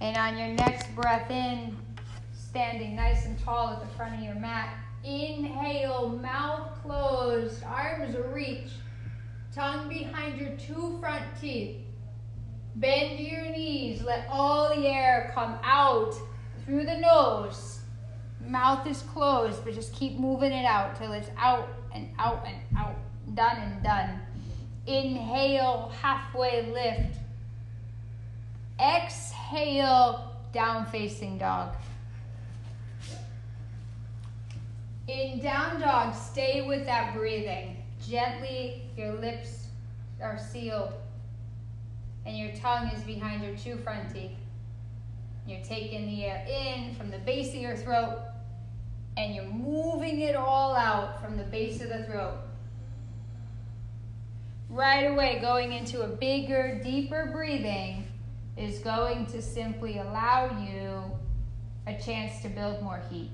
And on your next breath in, standing nice and tall at the front of your mat, inhale, mouth closed, arms reach, tongue behind your 2 front teeth. Bend your knees, let all the air come out through the nose. Mouth is closed, but just keep moving it out till it's out and out and out. Done and done. Inhale, halfway lift. Exhale, down facing dog. In down dog, stay with that breathing. Gently, your lips are sealed and your tongue is behind your 2 front teeth. You're taking the air in from the base of your throat and you're moving it all out from the base of the throat. Right away, going into a bigger, deeper breathing is going to simply allow you a chance to build more heat.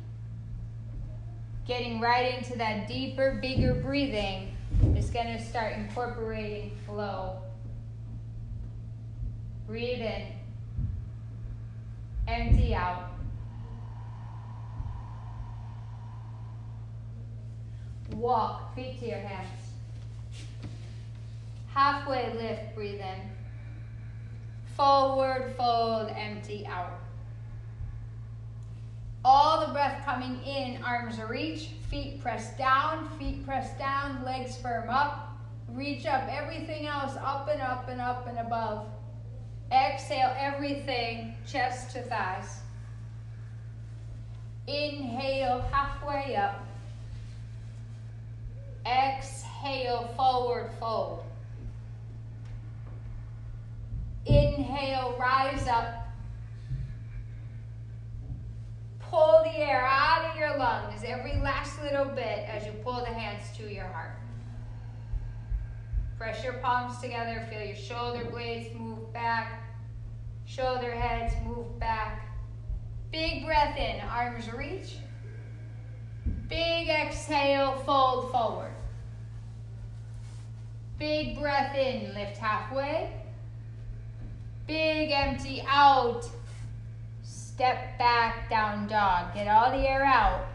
Getting right into that deeper, bigger breathing is going to start incorporating flow. Breathe in. Empty out. Walk, feet to your hands. Halfway lift, breathe in. Forward fold, empty out. All the breath coming in, arms reach, feet press down, legs firm up. Reach up, everything else up and up and up and above. Exhale, everything, chest to thighs. Inhale, halfway up. Exhale, forward fold. Inhale, rise up. Pull the air out of your lungs, every last little bit as you pull the hands to your heart. Press your palms together, feel your shoulder blades move back, shoulder heads move back. Big breath in, arms reach. Big exhale, fold forward. Big breath in, lift halfway. Big empty out. Step back, down dog. Get all the air out.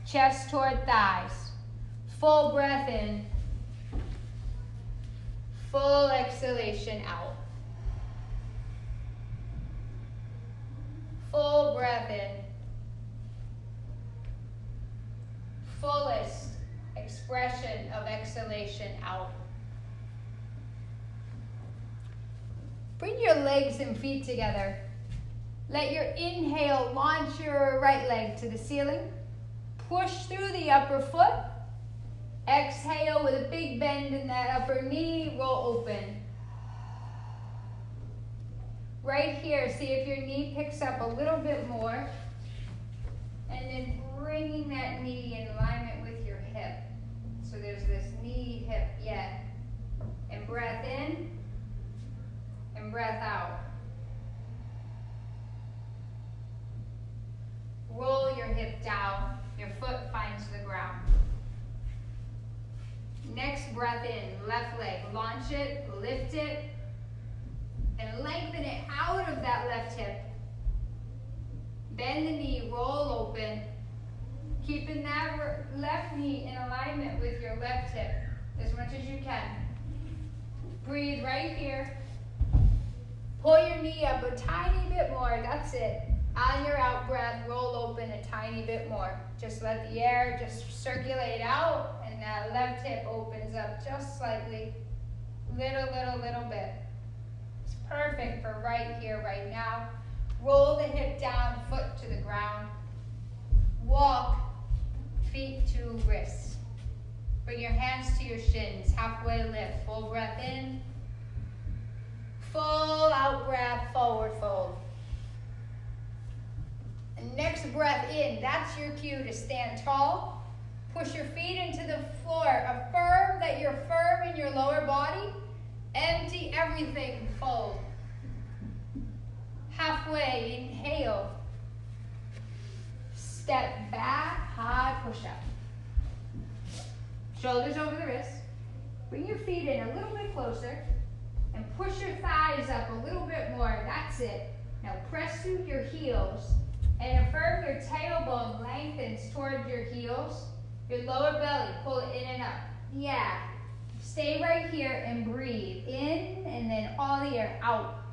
Chest toward thighs. Full breath in. Full exhalation out. Full breath in. Fullest expression of exhalation out. Bring your legs and feet together. Let your inhale launch your right leg to the ceiling. Push through the upper foot. Exhale with a big bend in that upper knee, roll open. Right here, see if your knee picks up a little bit more. And then bringing that knee in alignment with your hip. So there's this knee, hip, yeah. And breath in, and breath out. Roll your hip down, your foot finds the ground. Next breath in, left leg, launch it, lift it, and lengthen it out of that left hip. Bend the knee, roll open, keeping that left knee in alignment with your left hip as much as you can. Breathe right here. Pull your knee up a tiny bit more, that's it. On your out breath, roll open a tiny bit more. Just let the air just circulate out and that left hip opens up just slightly. Little bit. It's perfect for right here, right now. Roll the hip down, foot to the ground. Walk, feet to wrists. Bring your hands to your shins, halfway lift. Full breath in. Full out breath, forward fold. And next breath in, that's your cue to stand tall. Push your feet into the floor. Affirm that you're firm in your lower body. Empty everything, fold. Halfway, inhale. Step back, high push up. Shoulders over the wrists. Bring your feet in a little bit closer. And push your thighs up a little bit more. That's it. Now press through your heels and affirm your tailbone lengthens toward your heels. Your lower belly, pull it in and up. Yeah. Stay right here and breathe. In and then all the air out.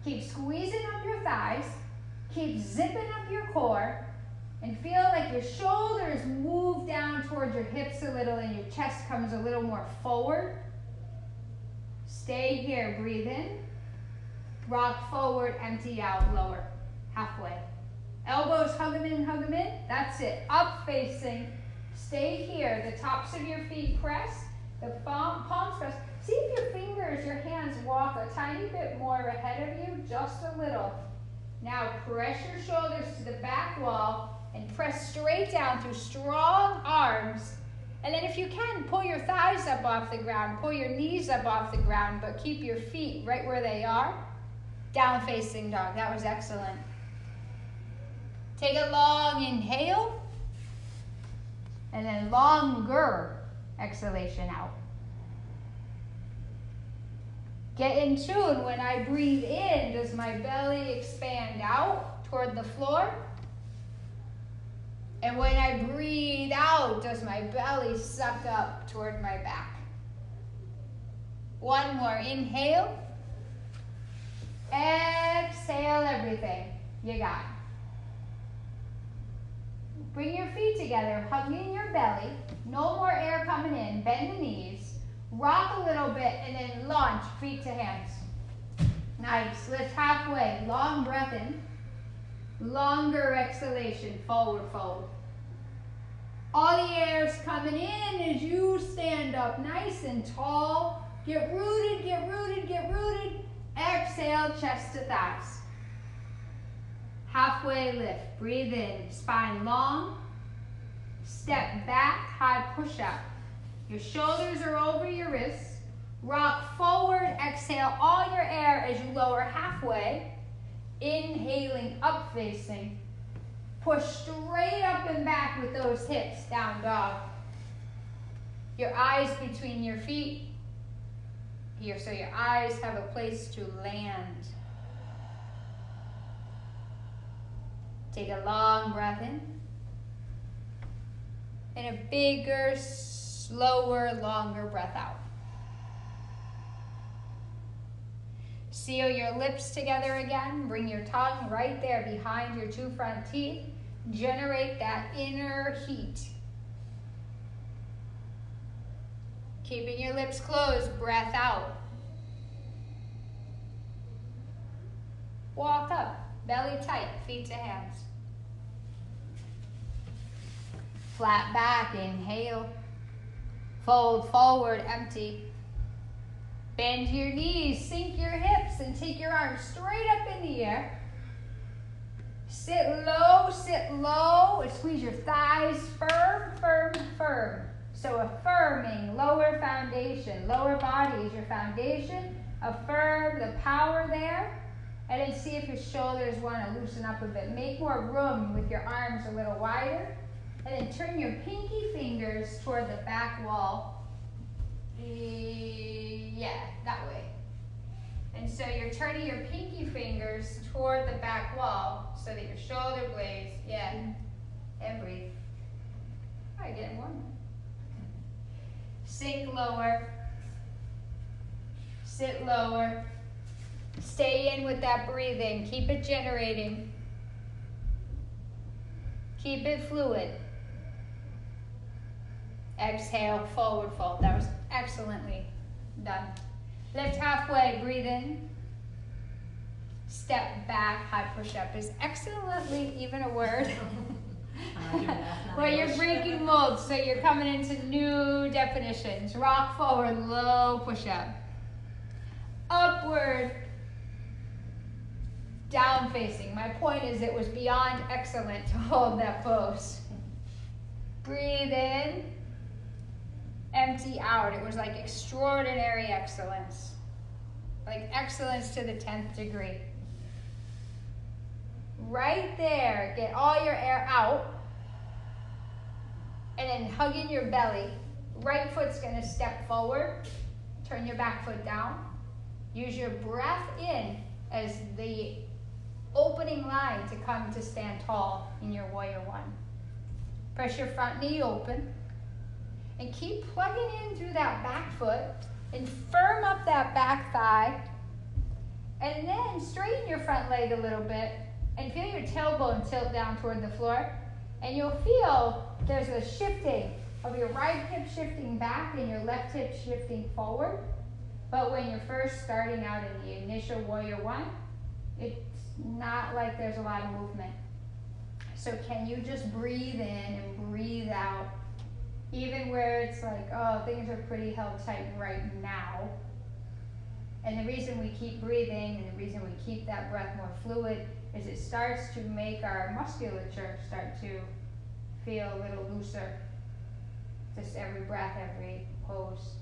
Keep squeezing up your thighs. Keep zipping up your core. And feel like your shoulders move down towards your hips a little and your chest comes a little more forward. Stay here, breathe in. Rock forward, empty out, lower. Halfway. Elbows, hug them in, hug them in. That's it. Up facing. Stay here. The tops of your feet press. The palms press. See if your fingers, your hands walk a tiny bit more ahead of you, just a little. Now press your shoulders to the back wall and press straight down through strong arms. And then if you can, pull your thighs up off the ground, pull your knees up off the ground, but keep your feet right where they are. Down facing dog. That was excellent. Take a long inhale. And then longer exhalation out. Get in tune. When I breathe in, does my belly expand out toward the floor? And when I breathe out, does my belly suck up toward my back? One more. Inhale. Exhale everything. You got it. Bring your feet together, hugging your belly. No more air coming in. Bend the knees. Rock a little bit and then launch feet to hands. Nice. Lift halfway. Long breath in. Longer exhalation. Forward fold. All the air's coming in as you stand up nice and tall. Get rooted, get rooted, get rooted. Exhale, chest to thighs. Halfway lift. Breathe in. Spine long. Step back. High push up. Your shoulders are over your wrists. Rock forward. Exhale all your air as you lower halfway. Inhaling up facing. Push straight up and back with those hips. Down dog. Your eyes between your feet. Here, so your eyes have a place to land. Take a long breath in. And a bigger, slower, longer breath out. Seal your lips together again. Bring your tongue right there behind your two front teeth. Generate that inner heat. Keeping your lips closed, breath out. Walk up, belly tight, feet to hands. Flat back, inhale. Fold forward, empty. Bend your knees, sink your hips, and take your arms straight up in the air. Sit low, and squeeze your thighs firm, firm, firm. So affirming lower foundation. Lower body is your foundation. Affirm the power there. And then see if your shoulders want to loosen up a bit. Make more room with your arms a little wider. And then turn your pinky fingers toward the back wall. Yeah, that way. And so you're turning your pinky fingers toward the back wall so that your shoulder blades, yeah, and breathe. All right, getting warm. Sink lower. Sit lower. Stay in with that breathing. Keep it generating. Keep it fluid. Exhale, forward fold. That was excellently done. Lift halfway, breathe in. Step back, high push-up. Is excellently even a word? Well, you're breaking molds, so you're coming into new definitions. Rock forward, low push-up. Upward, down facing. My point is it was beyond excellent to hold that pose. Breathe in. Empty out. It was like extraordinary excellence. Like excellence to the 10th degree. Right there, get all your air out. And then hug in your belly. Right foot's gonna step forward. Turn your back foot down. Use your breath in as the opening line to come to stand tall in your warrior one. Press your front knee open and keep plugging in through that back foot and firm up that back thigh. And then straighten your front leg a little bit and feel your tailbone tilt down toward the floor. And you'll feel there's a shifting of your right hip shifting back and your left hip shifting forward. But when you're first starting out in the initial warrior one, it's not like there's a lot of movement. So can you just breathe in and breathe out, even where it's like, oh, things are pretty held tight right now. And the reason we keep breathing and the reason we keep that breath more fluid is it starts to make our musculature start to feel a little looser. Just every breath, every pose.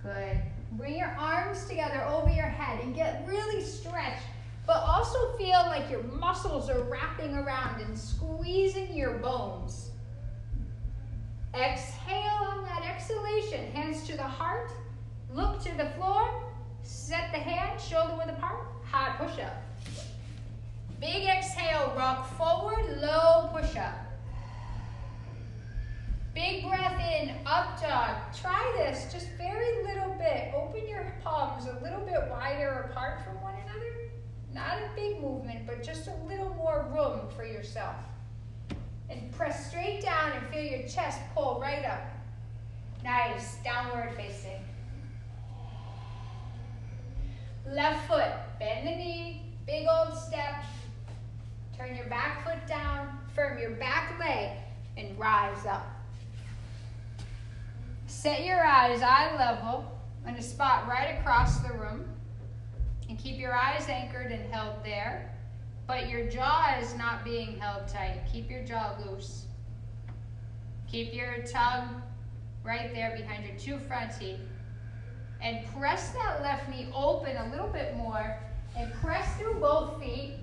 Good. Bring your arms together over your head and get really stretched, but also feel like your muscles are wrapping around and squeezing your bones. Exhale on that exhalation, hands to the heart, look to the floor, set the hands shoulder width apart, high push-up. Big exhale, rock forward, low push-up. Big breath in, up dog. Try this just very little bit. Open your palms a little bit wider apart from one another. Not a big movement, but just a little more room for yourself. And press straight down and feel your chest pull right up. Nice, downward facing. Left foot, bend the knee, big old step. Turn your back foot down, firm your back leg, and rise up. Set your eyes eye level on a spot right across the room. And keep your eyes anchored and held there. But your jaw is not being held tight. Keep your jaw loose. Keep your tongue right there behind your two front teeth. And press that left knee open a little bit more. And press through both feet.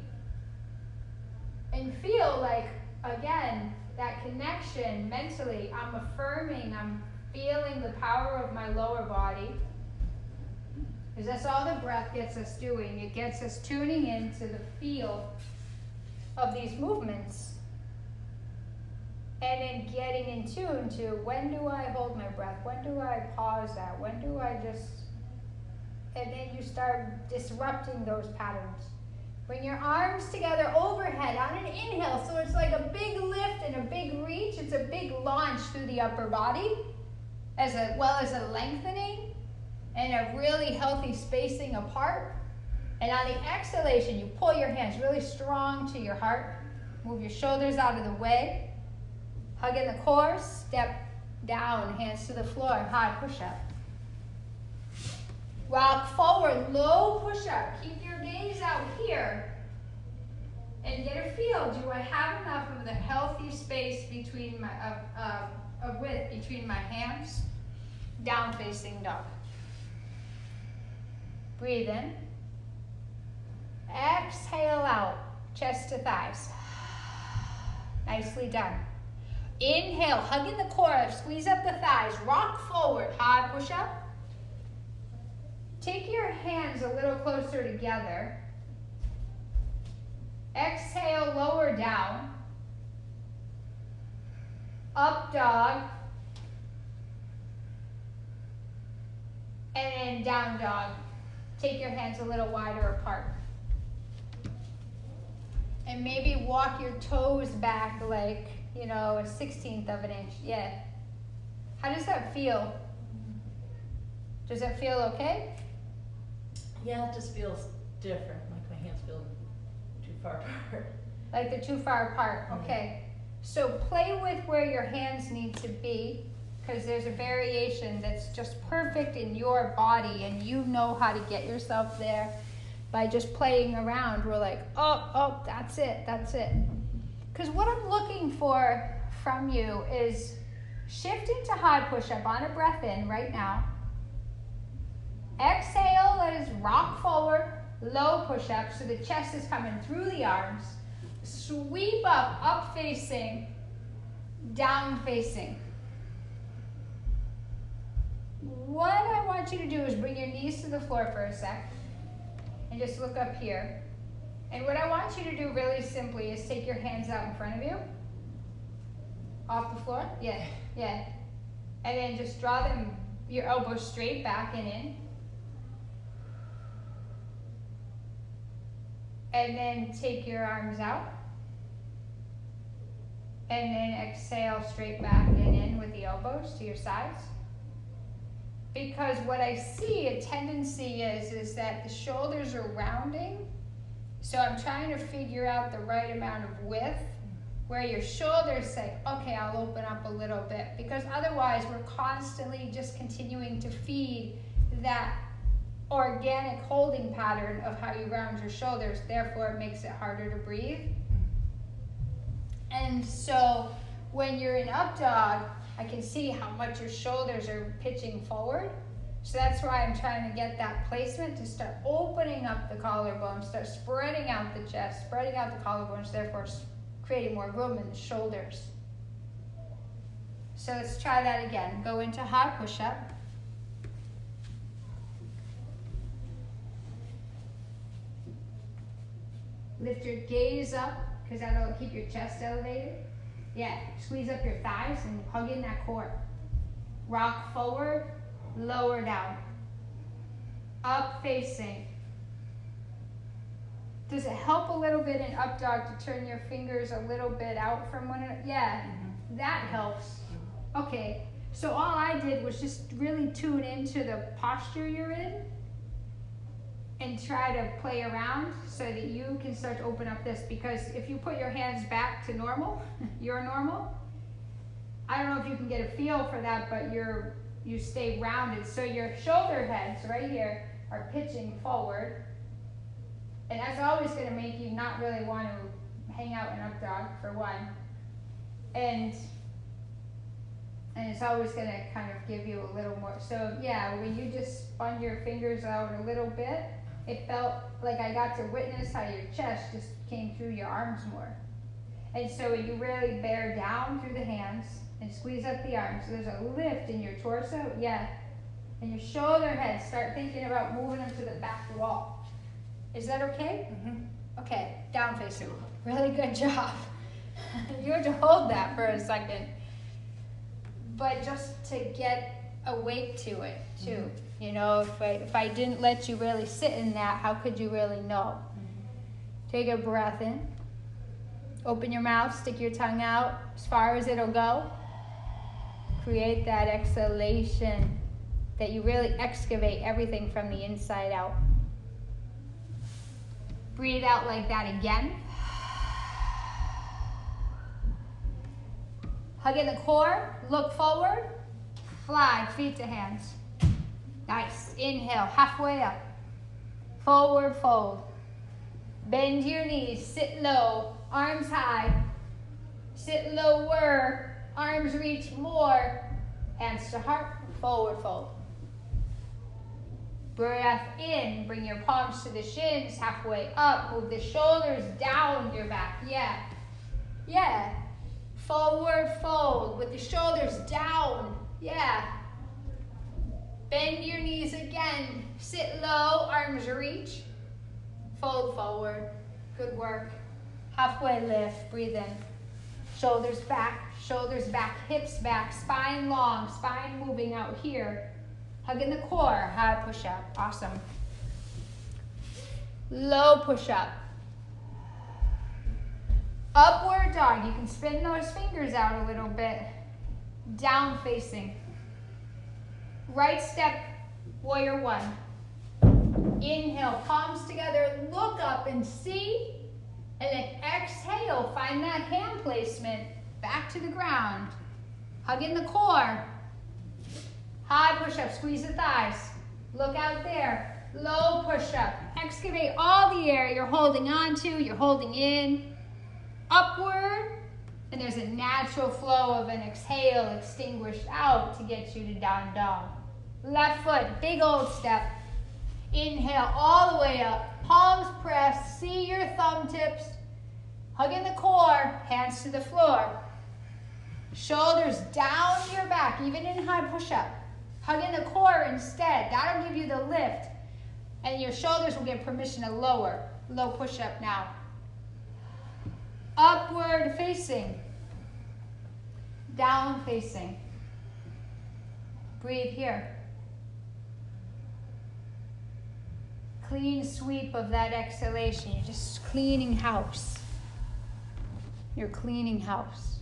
And feel like, again, that connection mentally. I'm affirming, I'm feeling the power of my lower body. Because that's all the breath gets us doing. It gets us tuning into the feel of these movements. And then getting in tune to, when do I hold my breath? When do I pause that? When do I just... And then you start disrupting those patterns. Bring your arms together overhead on an inhale. So it's like a big lift and a big reach. It's a big launch through the upper body, as well as a lengthening and a really healthy spacing apart. And on the exhalation, you pull your hands really strong to your heart. Move your shoulders out of the way. Hug in the core, step down, hands to the floor, high push-up. Rock forward, low push-up. Keep your gaze out here. And get a feel, do I have enough of the healthy space between my, width between my hands? Down facing dog. Breathe in. Exhale out, chest to thighs. Nicely done. Inhale, hug in the core, squeeze up the thighs, rock forward, high push up. Take your hands a little closer together. Exhale, lower down. Up dog. And then down dog. Take your hands a little wider apart. And maybe walk your toes back like, you know, a 1/16 of an inch. Yeah. How does that feel? Does that feel okay? Yeah, it just feels different. Like my hands feel too far apart. Like they're too far apart. Okay. So play with where your hands need to be, because there's a variation that's just perfect in your body, and you know how to get yourself there by just playing around. We're like, oh, that's it, that's it. Because what I'm looking for from you is shifting to high push-up on a breath in right now. Exhale, let us rock forward, low push-up, so the chest is coming through the arms. Sweep up facing, down facing. What I want you to do is bring your knees to the floor for a sec, and just look up here. And what I want you to do really simply is take your hands out in front of you. Off the floor? Yeah, yeah. And then just draw them, your elbows straight back and in. And then take your arms out. And then exhale straight back and in with the elbows to your sides. Because what I see a tendency is that the shoulders are rounding. So I'm trying to figure out the right amount of width where your shoulders say, okay, I'll open up a little bit. Because otherwise we're constantly just continuing to feed that organic holding pattern of how you round your shoulders. Therefore, it makes it harder to breathe. And so when you're in up dog, I can see how much your shoulders are pitching forward. So that's why I'm trying to get that placement to start opening up the collarbone, start spreading out the chest, spreading out the collarbones, therefore creating more room in the shoulders. So let's try that again. Go into high push-up. Lift your gaze up, because that'll keep your chest elevated. Yeah, squeeze up your thighs and hug in that core. Rock forward, lower down. Up facing. Does it help a little bit in up dog to turn your fingers a little bit out from one another? Yeah, that helps. Okay, so all I did was just really tune into the posture you're in and try to play around so that you can start to open up this, because if you put your hands back to normal, you're normal. I don't know if you can get a feel for that, but you stay rounded. So your shoulder heads right here are pitching forward. And that's always going to make you not really want to hang out in up dog, for one. And it's always going to kind of give you a little more. So yeah, when you just spun your fingers out a little bit, it felt like I got to witness how your chest just came through your arms more. And so when you really bear down through the hands and squeeze up the arms, so there's a lift in your torso, yeah. And your shoulder heads, start thinking about moving them to the back wall. Is that okay? Mm-hmm. Okay, down facing. Really good job. You had to hold that for a second. But just to get awake to it too. Mm-hmm. You know, if I didn't let you really sit in that, how could you really know? Mm-hmm. Take a breath in. Open your mouth, stick your tongue out as far as it'll go. Create that exhalation that you really excavate everything from the inside out. Breathe out like that again. Hug in the core, look forward, fly, feet to hands. Nice. Inhale, halfway up. Forward fold. Bend your knees, sit low, arms high. Sit lower, arms reach more. Hands to heart, forward fold. Breath in, bring your palms to the shins, halfway up. Move the shoulders down your back. Yeah. Yeah. Forward fold with the shoulders down. Yeah. Bend your knees again. Sit low, arms reach. Fold forward. Good work. Halfway lift, breathe in. Shoulders back, hips back, spine long, spine moving out here. Hug in the core, high push-up, awesome. Low push-up. Upward dog, you can spin those fingers out a little bit. Down facing. Right step, warrior one. Inhale, palms together, look up and see. And then exhale, find that hand placement, back to the ground. Hug in the core. High push-up, squeeze the thighs. Look out there. Low push-up. Excavate all the air you're holding on to, you're holding in. Upward. And there's a natural flow of an exhale extinguished out to get you to down dog. Left foot, big old step. Inhale all the way up. Palms pressed, see your thumb tips. Hug in the core, hands to the floor. Shoulders down your back, even in high push-up. Hug in the core instead, that'll give you the lift. And your shoulders will get permission to lower. Low push-up now. Upward facing. Down facing. Breathe here. Clean sweep of that exhalation. You're just cleaning house. You're cleaning house.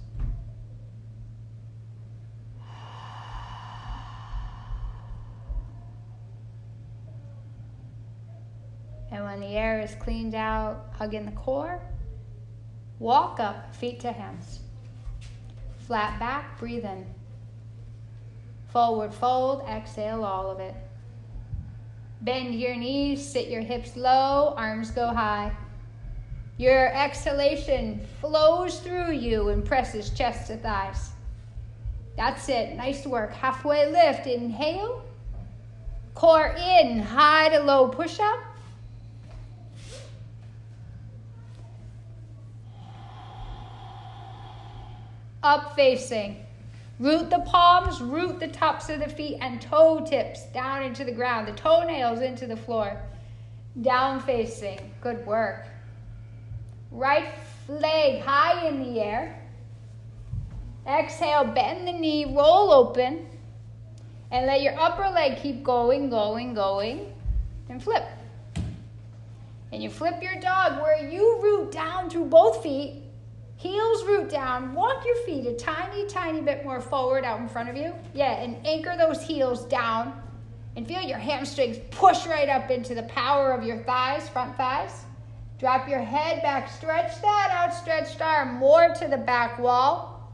And when the air is cleaned out, hug in the core. Walk up, feet to hands. Flat back, breathe in. Forward fold, exhale all of it. Bend your knees, sit your hips low, arms go high. Your exhalation flows through you and presses chest to thighs. That's it, nice work. Halfway lift, inhale. Core in, high to low push up. Up facing. Root the palms, root the tops of the feet and toe tips down into the ground. The toenails into the floor. Down facing. Good work. Right leg high in the air. Exhale, bend the knee, roll open. And let your upper leg keep going, going, going. And flip. And you flip your dog where you root down through both feet. Heels root down. Walk your feet a tiny, tiny bit more forward out in front of you. Yeah, and anchor those heels down. And feel your hamstrings push right up into the power of your thighs, front thighs. Drop your head back. Stretch that outstretched arm more to the back wall.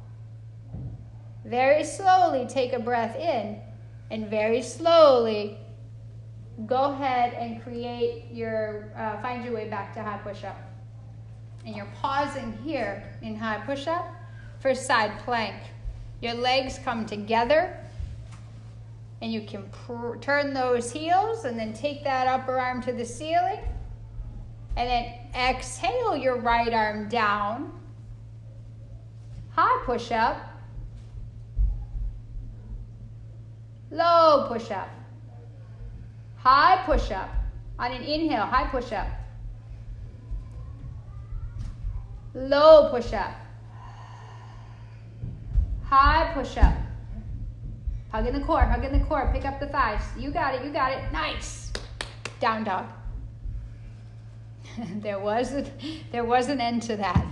Very slowly take a breath in. And very slowly go ahead and create your, find your way back to high push-up. And you're pausing here in high push-up for side plank. Your legs come together and you can turn those heels and then take that upper arm to the ceiling. And then exhale your right arm down. High push-up. Low push-up. High push-up. On an inhale, high push-up. Low push-up. High push-up. Hug in the core, hug in the core. Pick up the thighs. You got it, you got it. Nice. Down dog. There was an end to that.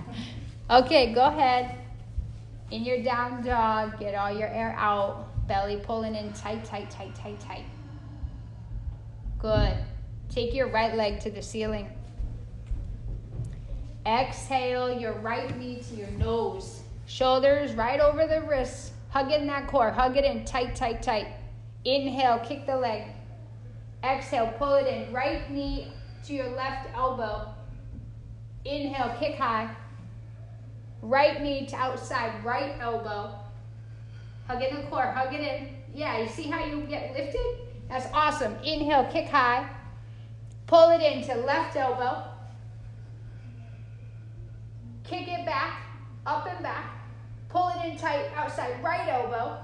Okay, go ahead. In your down dog, get all your air out. Belly pulling in tight, tight, tight, tight, tight. Good. Take your right leg to the ceiling. Exhale your right knee to your nose. Shoulders right over the wrists. Hug in that core. Hug it in tight, tight, tight. Inhale, kick the leg. Exhale, pull it in. Right knee to your left elbow. Inhale, kick high. Right knee to outside right elbow. Hug in the core. Hug it in. Yeah, you see how you get lifted? That's awesome. Inhale, kick high. Pull it into left elbow. Kick it back, up and back. Pull it in tight, outside right elbow.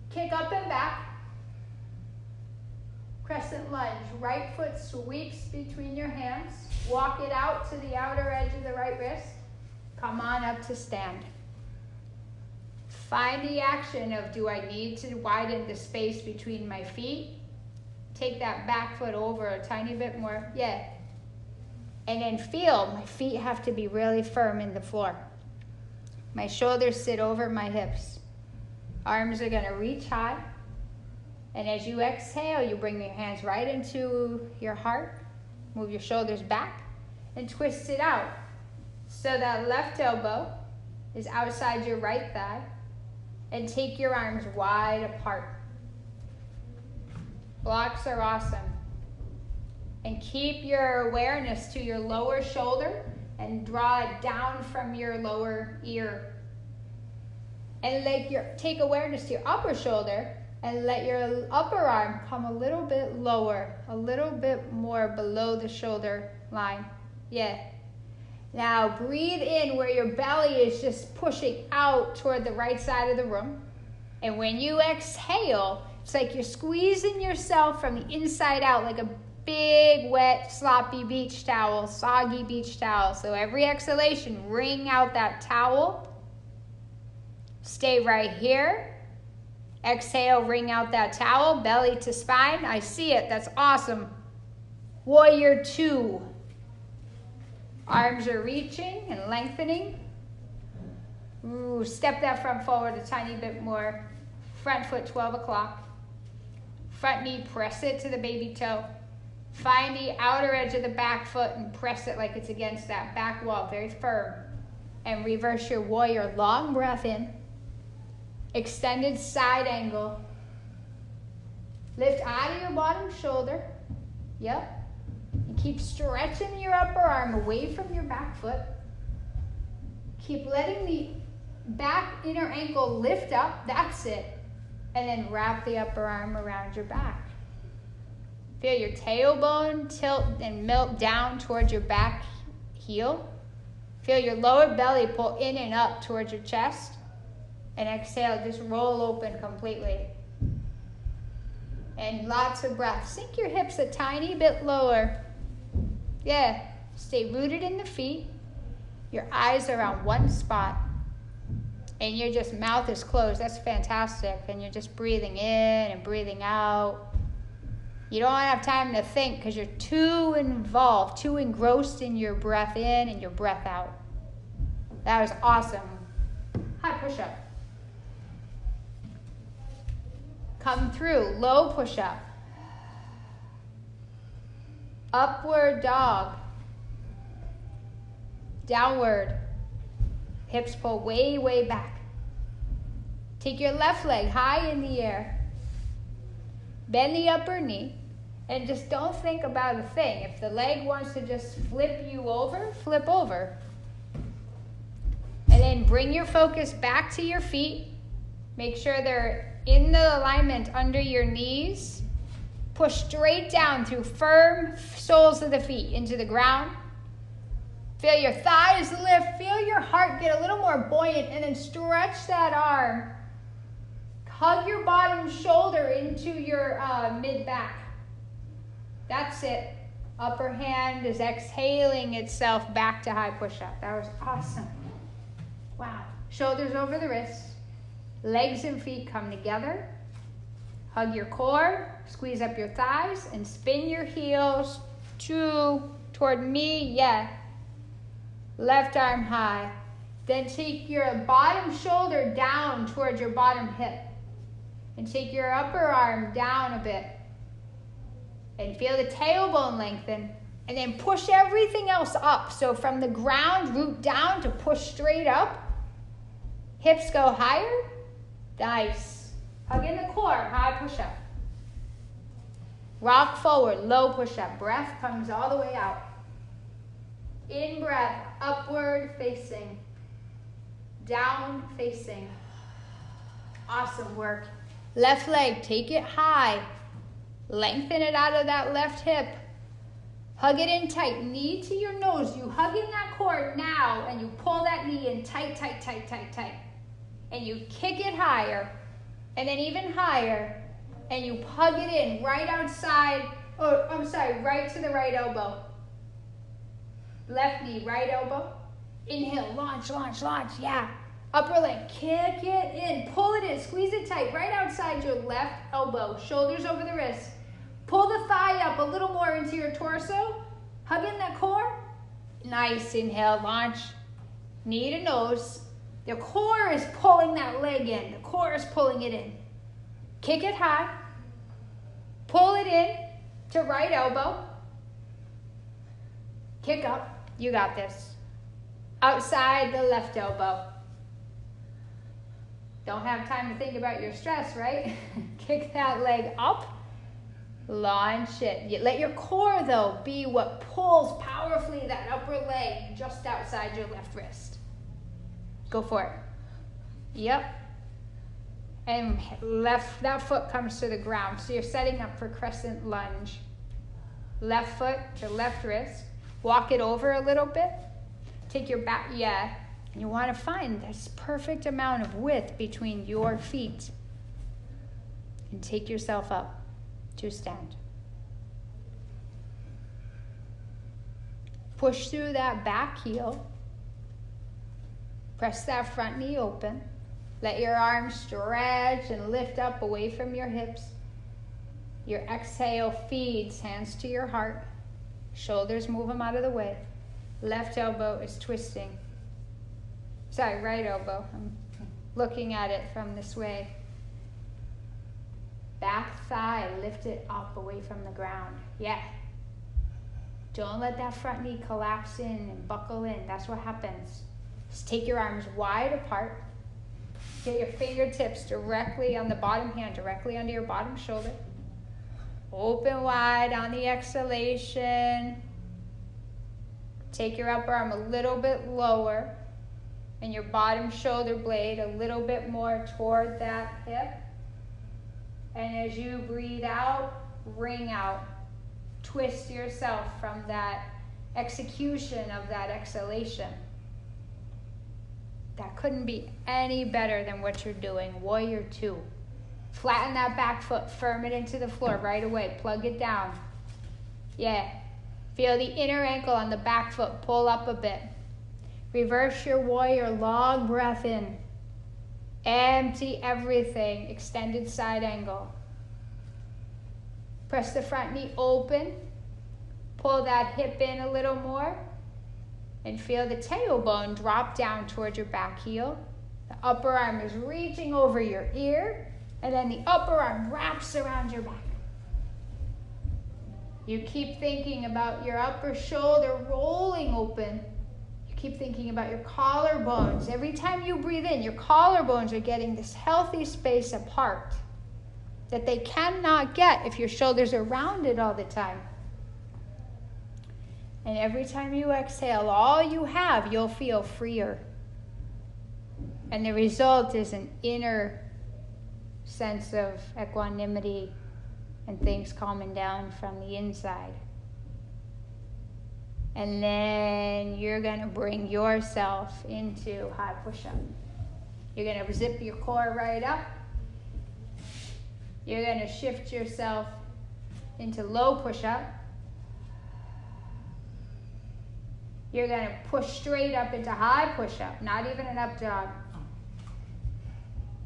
Kick up and back. Crescent lunge. Right foot sweeps between your hands. Walk it out to the outer edge of the right wrist. Come on up to stand. Find the action of, do I need to widen the space between my feet? Take that back foot over a tiny bit more. Yeah. And then feel my feet have to be really firm in the floor. My shoulders sit over my hips. Arms are going to reach high. And as you exhale, you bring your hands right into your heart. Move your shoulders back and twist it out. So that left elbow is outside your right thigh. And take your arms wide apart. Blocks are awesome. And keep your awareness to your lower shoulder and draw it down from your lower ear. And take awareness to your upper shoulder and let your upper arm come a little bit lower, a little bit more below the shoulder line. Yeah. Now breathe in where your belly is just pushing out toward the right side of the room. And when you exhale, It's like you're squeezing yourself from the inside out like a big, wet, sloppy beach towel, soggy beach towel. So every exhalation, wring out that towel. Stay right here. Exhale, wring out that towel, belly to spine. I see it. That's awesome. Warrior 2. Arms are reaching and lengthening. Ooh, step that front forward a tiny bit more. Front foot 12 o'clock. Front knee, press it to the baby toe. Find the outer edge of the back foot and press it like it's against that back wall, very firm. And reverse your warrior. Long breath in. Extended side angle. Lift out of your bottom shoulder. Yep. And keep stretching your upper arm away from your back foot. Keep letting the back inner ankle lift up. That's it. And then wrap the upper arm around your back. Feel your tailbone tilt and melt down towards your back heel. Feel your lower belly pull in and up towards your chest. And exhale, just roll open completely. And lots of breath. Sink your hips a tiny bit lower. Yeah, stay rooted in the feet. Your eyes are on one spot. And your just mouth is closed. That's fantastic. And you're just breathing in and breathing out. You don't have time to think because you're too involved, too engrossed in your breath in and your breath out. That was awesome. High push-up. Come through, low push-up. Upward dog. Downward. Hips pull way, way back. Take your left leg high in the air. Bend the upper knee. And just don't think about a thing. If the leg wants to just flip you over, flip over. And then bring your focus back to your feet. Make sure they're in the alignment under your knees. Push straight down through firm soles of the feet into the ground. Feel your thighs lift. Feel your heart get a little more buoyant. And then stretch that arm. Hug your bottom shoulder into your mid-back. That's it. Upper hand is exhaling itself back to high push-up. That was awesome. Wow. Shoulders over the wrists. Legs and feet come together. Hug your core. Squeeze up your thighs and spin your heels toward me. Yeah. Left arm high. Then take your bottom shoulder down towards your bottom hip. And take your upper arm down a bit. And feel the tailbone lengthen. And then push everything else up. So from the ground, root down to push straight up. Hips go higher. Nice. Hug in the core, high push-up. Rock forward, low push-up. Breath comes all the way out. In breath, upward facing. Down facing. Awesome work. Left leg, take it high. Lengthen it out of that left hip. Hug it in tight, knee to your nose. You hug in that core now, and you pull that knee in tight, tight, tight, tight, tight. And you kick it higher, and then even higher, and you hug it in right outside, right to the right elbow. Left knee, right elbow. Inhale, launch, launch, launch, yeah. Upper leg, kick it in, pull it in, squeeze it tight, right outside your left elbow, shoulders over the wrist. Pull the thigh up a little more into your torso. Hug in that core. Nice, inhale, launch. Knee to nose. The core is pulling that leg in. The core is pulling it in. Kick it high. Pull it in to right elbow. Kick up. You got this. Outside the left elbow. Don't have time to think about your stress, right? Kick that leg up. Launch it. You let your core, though, be what pulls powerfully that upper leg just outside your left wrist. Go for it. Yep. And that foot comes to the ground. So you're setting up for crescent lunge. Left foot to left wrist. Walk it over a little bit. Take your back, yeah. And you want to find this perfect amount of width between your feet. and take yourself up to stand. Push through that back heel. Press that front knee open. Let your arms stretch and lift up away from your hips. Your exhale feeds hands to your heart. Shoulders, move them out of the way. Left elbow is twisting. Sorry, right elbow. I'm looking at it from this way. Back thigh, lift it up away from the ground. Yeah. Don't let that front knee collapse in and buckle in. That's what happens. Just take your arms wide apart. Get your fingertips directly on the bottom hand, directly under your bottom shoulder. Open wide on the exhalation. Take your upper arm a little bit lower and your bottom shoulder blade a little bit more toward that hip. And as you breathe out, ring out. Twist yourself from that execution of that exhalation. That couldn't be any better than what you're doing. Warrior 2. Flatten that back foot, firm it into the floor right away. Plug it down. Yeah. Feel the inner ankle on the back foot. Pull up a bit. Reverse your warrior. Long breath in. Empty everything. Extended side angle. Press the front knee open. Pull that hip in a little more. And feel the tailbone drop down towards your back heel. The upper arm is reaching over your ear. And then the upper arm wraps around your back. You keep thinking about your upper shoulder rolling open. You keep thinking about your collarbones. Every time you breathe in, your collarbones are getting this healthy space apart that they cannot get if your shoulders are rounded all the time. And every time you exhale, all you have, you'll feel freer. And the result is an inner sense of equanimity and things calming down from the inside. And then you're going to bring yourself into high push-up. You're going to zip your core right up. You're going to shift yourself into low push-up. You're going to push straight up into high push-up, not even an up dog.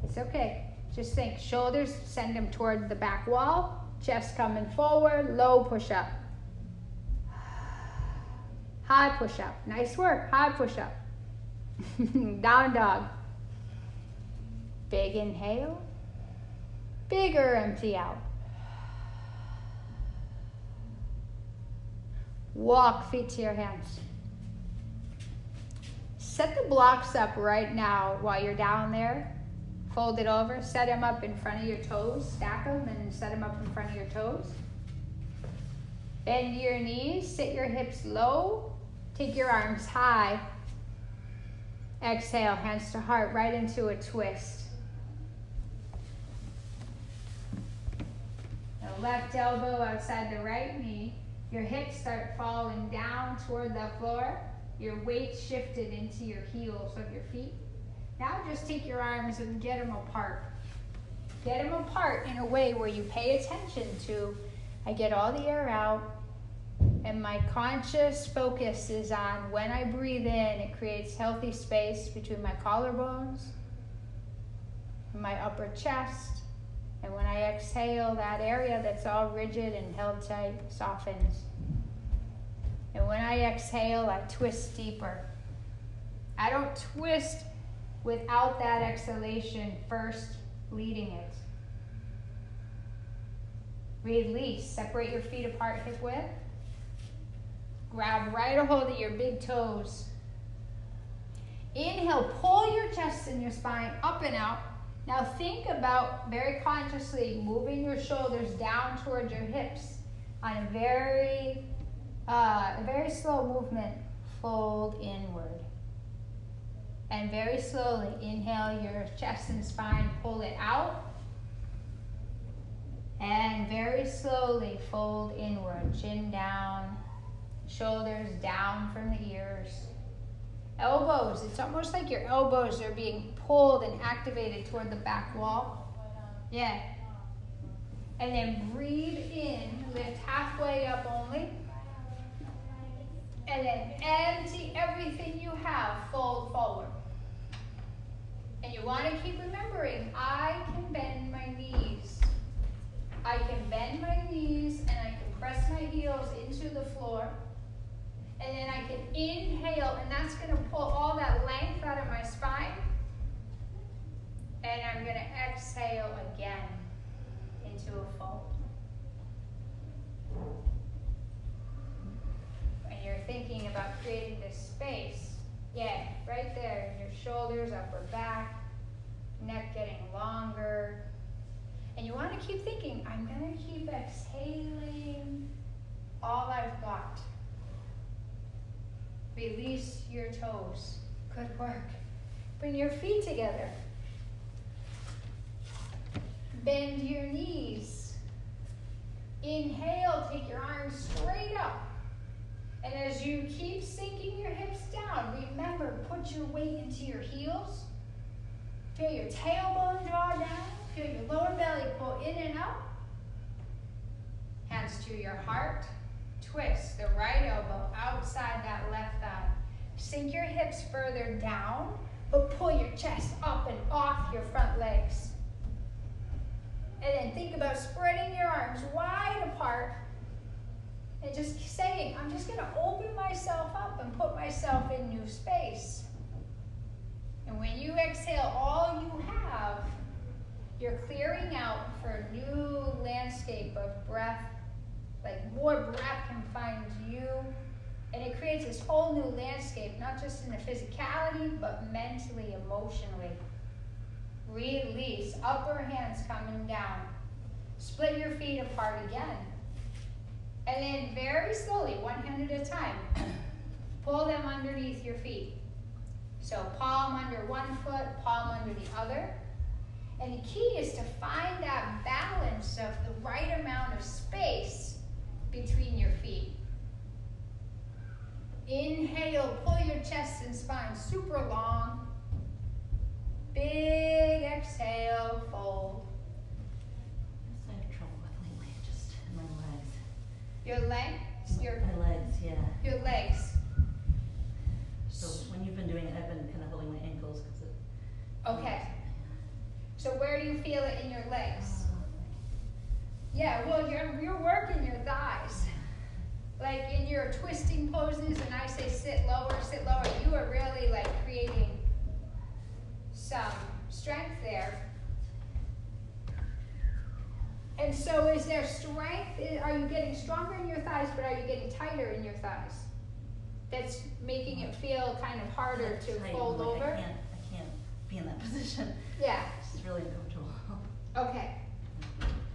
It's okay. Just think, shoulders, send them toward the back wall, chest coming forward, low push-up. High push-up. Nice work. High push-up. Down dog. Big inhale. Bigger empty out. Walk feet to your hands. Set the blocks up right now while you're down there. Fold it over. Set them up in front of your toes. Stack them and set them up in front of your toes. Bend your knees. Sit your hips low. Take your arms high. Exhale, hands to heart, right into a twist. The left elbow outside the right knee. Your hips start falling down toward the floor. Your weight shifted into your heels of your feet. Now just take your arms and get them apart. Get them apart in a way where you pay attention to, I get all the air out, and my conscious focus is on when I breathe in, it creates healthy space between my collarbones and my upper chest. And when I exhale, that area that's all rigid and held tight softens. And when I exhale, I twist deeper. I don't twist without that exhalation first leading it. Release. Separate your feet apart hip width. Grab right a hold of your big toes. Inhale, pull your chest and your spine up and out. Now think about very consciously moving your shoulders down towards your hips on a very slow movement. Fold inward. And very slowly inhale your chest and spine, pull it out. And very slowly fold inward, chin down, shoulders down from the ears. Elbows, it's almost like your elbows are being pulled and activated toward the back wall. Yeah. And then breathe in, lift halfway up only. And then empty everything you have, fold forward. And you want to keep remembering, I can bend my knees. I can bend my knees and I can press my heels into the floor. And then I can inhale, and that's going to pull all that length out of my spine. And I'm going to exhale again into a fold. When you're thinking about creating this space, yeah, right there, in your shoulders, upper back, neck getting longer. And you want to keep thinking, I'm going to keep exhaling all I've got. Release your toes. Good work. Bring your feet together. Bend your knees. Inhale, take your arms straight up. And as you keep sinking your hips down, remember, put your weight into your heels. Feel your tailbone draw down. Feel your lower belly pull in and out. Hands to your heart. Twist the right elbow outside that left thigh. Sink your hips further down, but pull your chest up and off your front legs. And then think about spreading your arms wide apart and just saying, I'm just going to open myself up and put myself in new space. And when you exhale all you have, you're clearing out for a new landscape of breath. Like more breath can find you. And it creates this whole new landscape, not just in the physicality, but mentally, emotionally. Release, upper hands coming down. Split your feet apart again. And then very slowly, one hand at a time, pull them underneath your feet. So palm under one foot, palm under the other. And the key is to find that balance of the right amount of space between your feet. Inhale, pull your chest and spine super long. Big exhale, fold. I have trouble with lately, just in my legs. Your legs? My legs, yeah. Your legs. So when you've been doing it, I've been kind of holding my ankles because it. Okay. So where do you feel it in your legs? Yeah, well, you're working your thighs. Like in your twisting poses, and I say sit lower, you are really like creating some strength there. And so is there strength? Are you getting stronger in your thighs, but are you getting tighter in your thighs? That's making it feel kind of harder to fold over? I can't be in that position. Yeah. It's really uncomfortable. Okay.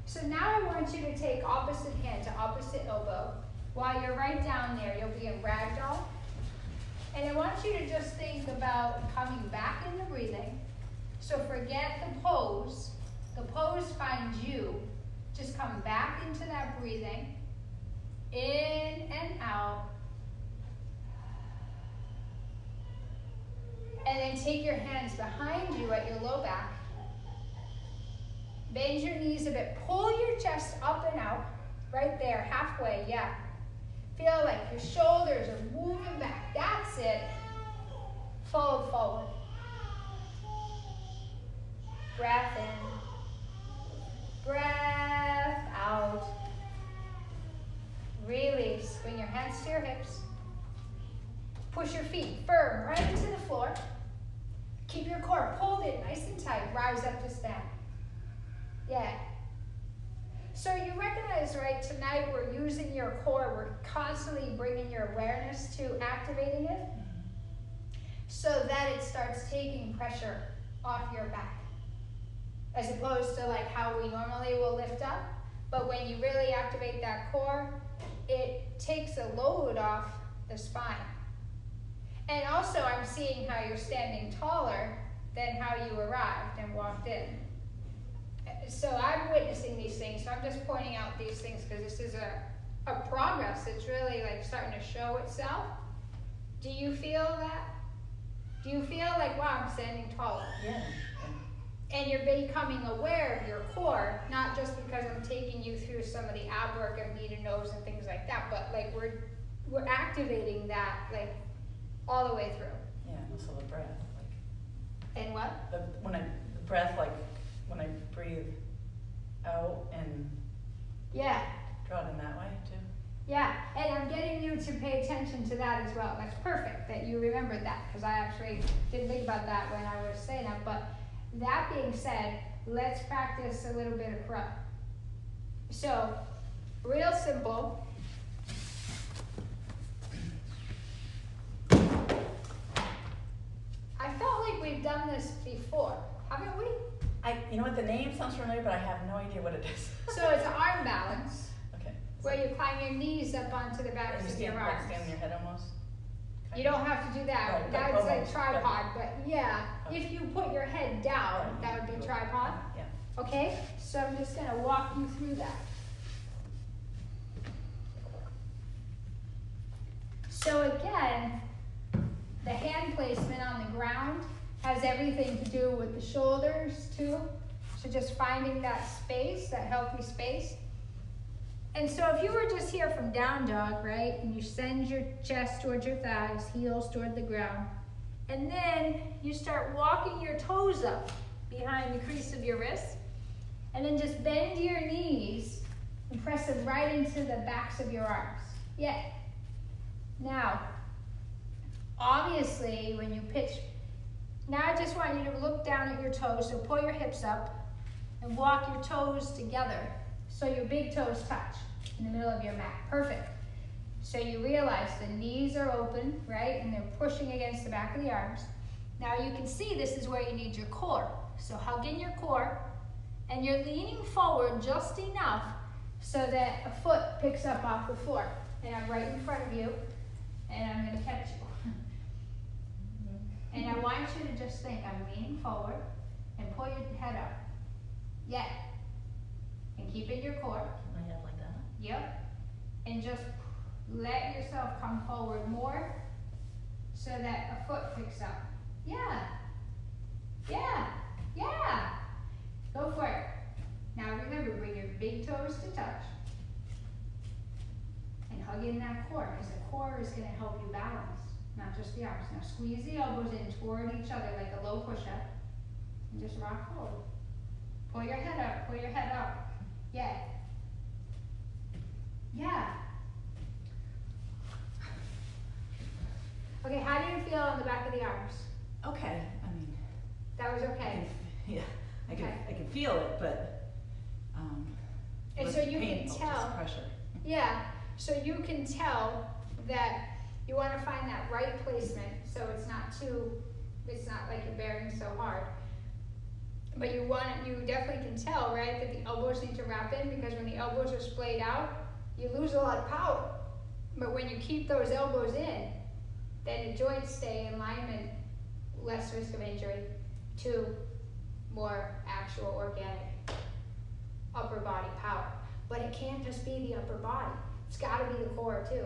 So now I want you to take opposite hand to opposite elbow. While you're right down there, you'll be in ragdoll. And I want you to just think about coming back in the breathing. So forget the pose. The pose finds you. Just come back into that breathing. In and out. And then take your hands behind you at your low back. Bend your knees a bit. Pull your chest up and out. Right there, halfway, yeah. Feel like your shoulders are moving back. That's it. Fold forward. Breath in. Breath out. Release. Bring your hands to your hips. Push your feet firm right into the floor. Keep your core pulled in nice and tight. Rise up to stand. Yeah. So you recognize, right, tonight we're using your core. We're constantly bringing your awareness to activating it so that it starts taking pressure off your back. As opposed to like how we normally will lift up. But when you really activate that core, it takes a load off the spine. And also I'm seeing how you're standing taller than how you arrived and walked in. So I'm witnessing these things, so I'm just pointing out these things because this is a progress. It's really like starting to show itself. Do you feel that? Do you feel like, wow, I'm standing taller? Yeah. And you're becoming aware of your core, not just because I'm taking you through some of the ab work of knee to nose and things like that, but like we're activating that like all the way through. Yeah, and also the breath, like. And what? The breath, like when I breathe out and. Yeah. Draw it in that way too. Yeah, and I'm getting you to pay attention to that as well. That's perfect that you remembered that, because I actually didn't think about that when I was saying that. But that being said, let's practice a little bit of thru. So, real simple. I felt like we've done this before, haven't we? You know what, the name sounds familiar, but I have no idea what it is. So it's arm balance. Okay. Where you climb your knees up onto the backs of your arms. Stand on your head almost? You don't have to do that. Right, That's like almost, tripod, but yeah. Okay. If you put your head down, that would be tripod. Yeah. Okay, so I'm just gonna walk you through that. So again, the hand placement on the ground has everything to do with the shoulders too. So just finding that space, that healthy space. And so if you were just here from down dog, right, and you send your chest towards your thighs, heels toward the ground, and then you start walking your toes up behind the crease of your wrists, and then just bend your knees and press them right into the backs of your arms. Yeah. Now, obviously, when you pitch, now I just want you to look down at your toes, so pull your hips up and walk your toes together so your big toes touch in the middle of your mat. Perfect. So you realize the knees are open, right, and they're pushing against the back of the arms. Now you can see this is where you need your core. So hug in your core, and you're leaning forward just enough so that a foot picks up off the floor. And I'm right in front of you, and I'm going to catch you. And I want you to just think, I'm leaning forward, and pull your head up. Yeah. And keep it your core. My head like that? Yep. And just let yourself come forward more so that a foot picks up. Yeah. Yeah. Yeah. Go for it. Now remember, bring your big toes to touch. And hug in that core, because the core is going to help you balance, not just the arms. Now squeeze the elbows in toward each other like a low push-up. And just rock forward. Pull your head up, pull your head up. Yeah. Yeah. Okay, how do you feel on the back of the arms? Okay, I mean. That was okay? Yeah, I can, Okay. I can feel it, but, And so less you can painful, tell. just pressure. Yeah, so you can tell that you want to find that right placement so it's not like you're bearing so hard. But you definitely can tell, right, that the elbows need to wrap in, because when the elbows are splayed out, you lose a lot of power. But when you keep those elbows in, then the joints stay in alignment, less risk of injury, to more actual organic upper body power. But it can't just be the upper body. It's got to be the core too.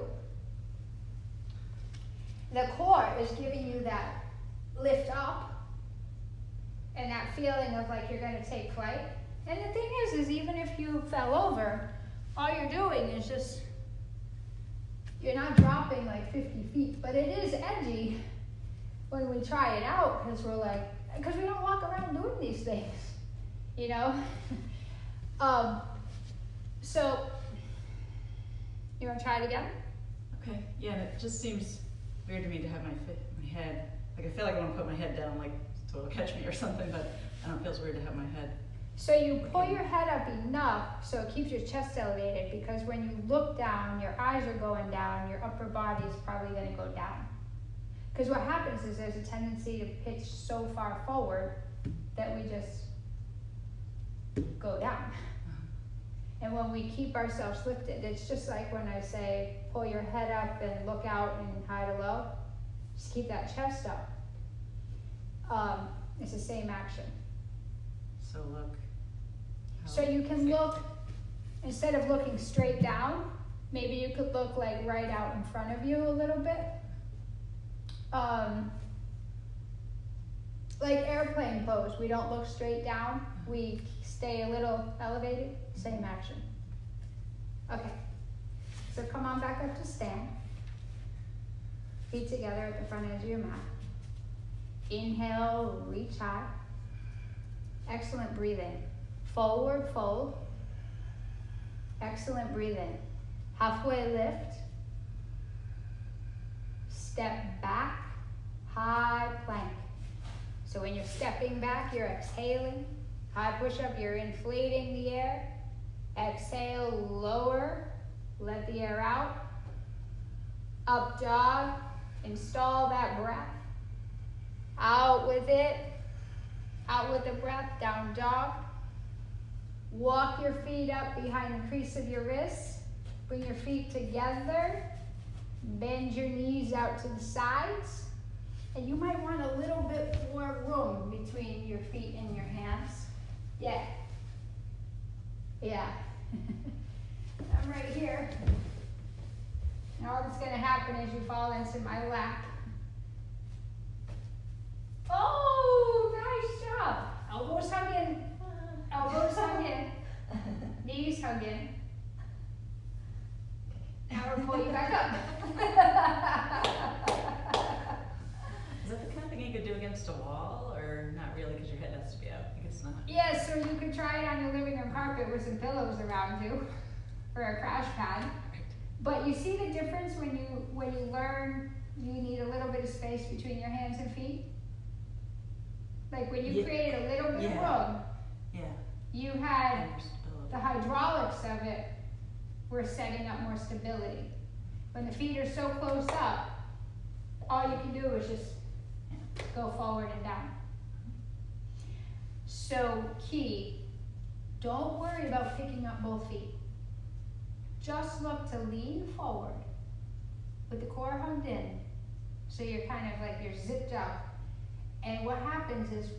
The core is giving you that lift up and that feeling of like you're going to take flight. And the thing is even if you fell over, all you're doing is just, you're not dropping like 50 feet, but it is edgy when we try it out, because we don't walk around doing these things, you know? So, you want to try it again? Okay, yeah, and it just seems weird to me to have my head, like I feel like I want to put my head down, like so it'll catch me or something, but I don't know, it feels weird to have my head. So you pull your head up enough so it keeps your chest elevated, because when you look down, your eyes are going down, your upper body is probably going to go down. Because what happens is there's a tendency to pitch so far forward that we just go down. And when we keep ourselves lifted, it's just like when I say, pull your head up and look out and high to low. Just keep that chest up. It's the same action. So look. So you can look, instead of looking straight down, maybe you could look like right out in front of you a little bit. like airplane pose. We don't look straight down. We stay a little elevated. Same action. Okay. So come on back up to stand. Feet together at the front edge of your mat. Inhale, reach high. Excellent, breathe in. Forward fold. Excellent, breathe in. Halfway lift. Step back, high plank. So when you're stepping back, you're exhaling. High push-up, you're inflating the air. Exhale, lower, let the air out. Up dog, install that breath. Out with it, out with the breath, down dog. Walk your feet up behind the crease of your wrists. Bring your feet together. Bend your knees out to the sides. And you might want a little bit more room between your feet and your hands. Yeah. Yeah. I'm right here. And all that's going to happen is you fall into my lap. Oh, nice job. Elbows hug in. Elbows hug in. Knees hug in. Now we'll pull you back up. Is that the kind of thing you could do against a wall, or not really because your head has to be out? I guess not. Yeah, so you could try it on your living room carpet with some pillows around you for a crash pad. But you see the difference when you learn you need a little bit of space between your hands and feet? Like when you created a little bit of room, you had the hydraulics of it were setting up more stability. When the feet are so close up, all you can do is just go forward and down. So key, don't worry about picking up both feet. Just look to lean forward with the core hugged in. So you're kind of like you're zipped up. And what happens is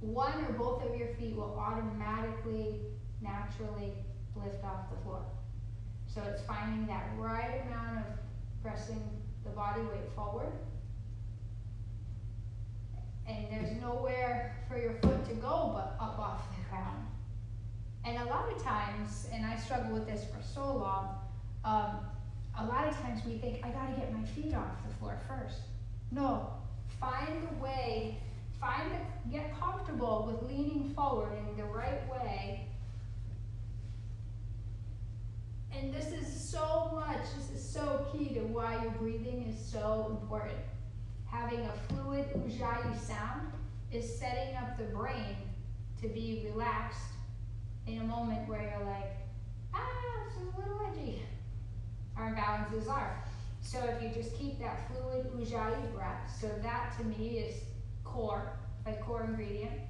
one or both of your feet will automatically, naturally lift off the floor. So it's finding that right amount of pressing the body weight forward. And there's nowhere for your foot to go but up off the ground. And a lot of times, and I struggle with this for so long, a lot of times we think, I gotta get my feet off the floor first. No, find the way, get comfortable with leaning forward in the right way. And this is so key to why your breathing is so important. Having a fluid ujjayi sound is setting up the brain to be relaxed in a moment where you're like, it's a little edgy. Our imbalances are. So if you just keep that fluid ujjayi breath, so that to me is core, like core ingredient.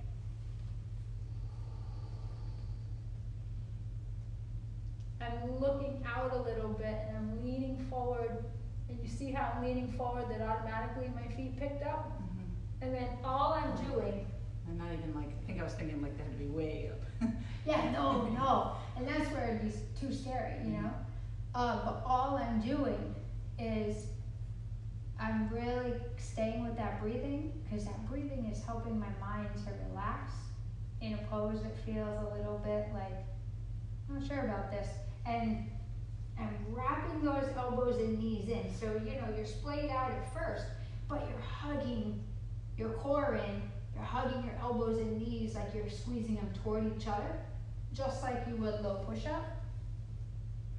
I'm looking out a little bit and I'm leaning forward. And you see how I'm leaning forward that automatically my feet picked up? Mm-hmm. And then all I'm doing. I'm not even like, I think I was thinking like they had to be way up. Yeah, no. And that's where it'd be too scary, you know? But all I'm doing is I'm really staying with that breathing, because that breathing is helping my mind to relax in a pose that feels a little bit like, I'm not sure about this. And I'm wrapping those elbows and knees in. So, you're splayed out at first, but you're hugging your core in. You're hugging your elbows and knees like you're squeezing them toward each other, just like you would low push-up.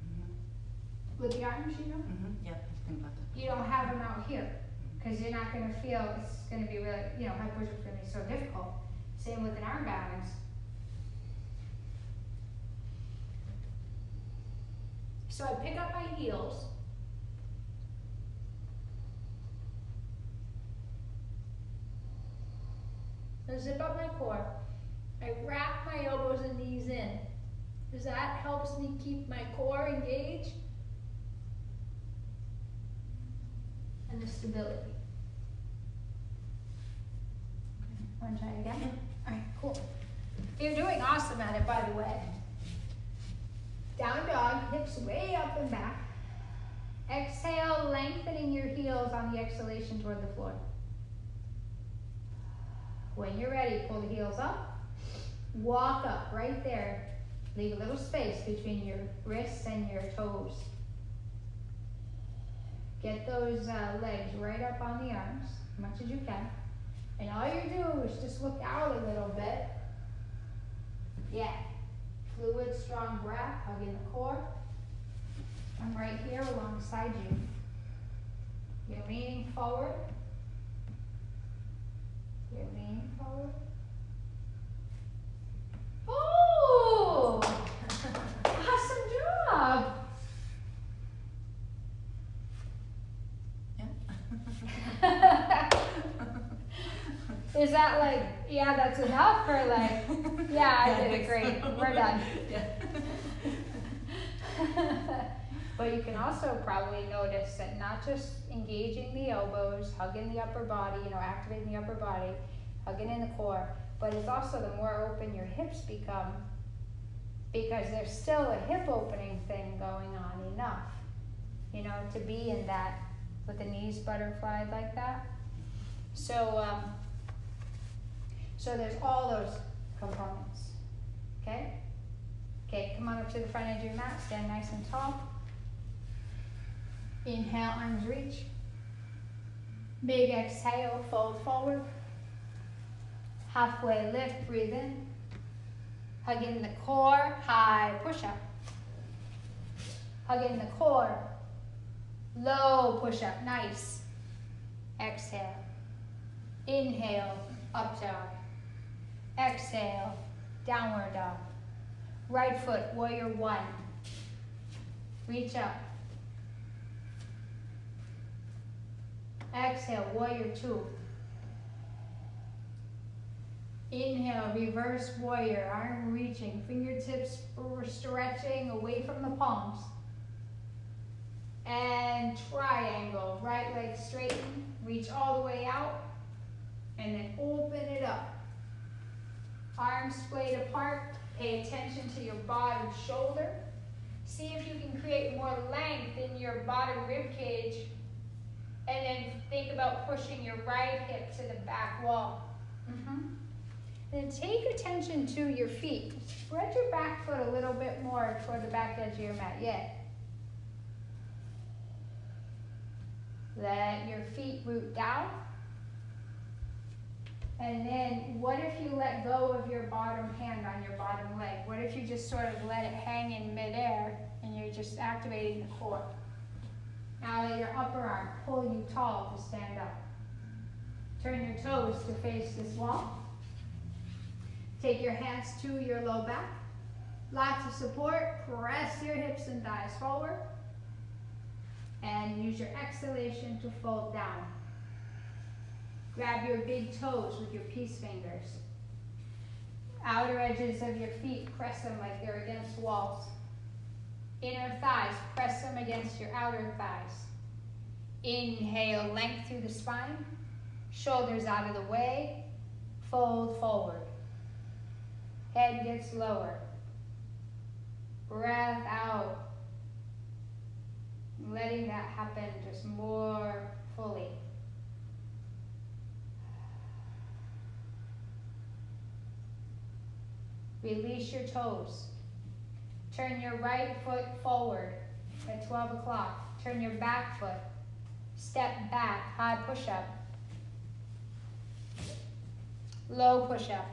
Mm-hmm. With the arms, Mm-hmm. Yeah, I think about that. You don't have them out here, because you're not going to feel, it's going to be really, high push-up's going to be so difficult. Same with an arm balance. So I pick up my heels. I zip up my core. I wrap my elbows and knees in, because that helps me keep my core engaged and the stability. Want to try it again? All right, cool. You're doing awesome at it, by the way. Down dog, hips way up and back. Exhale, lengthening your heels on the exhalation toward the floor. When you're ready, pull the heels up. Walk up right there. Leave a little space between your wrists and your toes. Get those legs right up on the arms, as much as you can. And all you do is just look out a little bit. Yeah. Fluid, strong breath, hugging the core. I'm right here alongside you. You're leaning forward. You're leaning forward. Oh! Awesome job! Yeah. Is that like, yeah, that's enough, or like, yeah, I did it great, so. We're done. Yeah. But you can also probably notice that not just engaging the elbows, hugging the upper body, activating the upper body, hugging in the core, but it's also the more open your hips become, because there's still a hip opening thing going on enough, to be in that with the knees butterflied like that. So there's all those components, okay? Okay, come on up to the front edge of your mat, stand nice and tall. Inhale, arms reach. Big exhale, fold forward. Halfway lift, breathe in. Hug in the core, high push up. Hug in the core, low push up, nice. Exhale. Inhale, up dog. Exhale, downward dog. Right foot, warrior one. Reach up. Exhale, warrior two. Inhale, reverse warrior, arm reaching, fingertips stretching away from the palms. And triangle, right leg straighten, reach all the way out, and then open it up. Arms splayed apart, pay attention to your bottom shoulder. See if you can create more length in your bottom rib cage, and then think about pushing your right hip to the back wall. Then take attention to your feet. Spread your back foot a little bit more toward the back edge of your mat. Yeah. Let your feet root down. And then what if you let go of your bottom hand on your bottom leg? What if you just sort of let it hang in midair and you're just activating the core? Now let your upper arm pull you tall to stand up. Turn your toes to face this wall. Take your hands to your low back. Lots of support. Press your hips and thighs forward. And use your exhalation to fold down. Grab your big toes with your peace fingers. Outer edges of your feet, press them like they're against walls. Inner thighs, press them against your outer thighs. Inhale, length through the spine. Shoulders out of the way. Fold forward. Head gets lower. Breath out. Letting that happen just more fully. Release your toes. Turn your right foot forward at 12 o'clock. Turn your back foot. Step back, high push-up. Low push-up.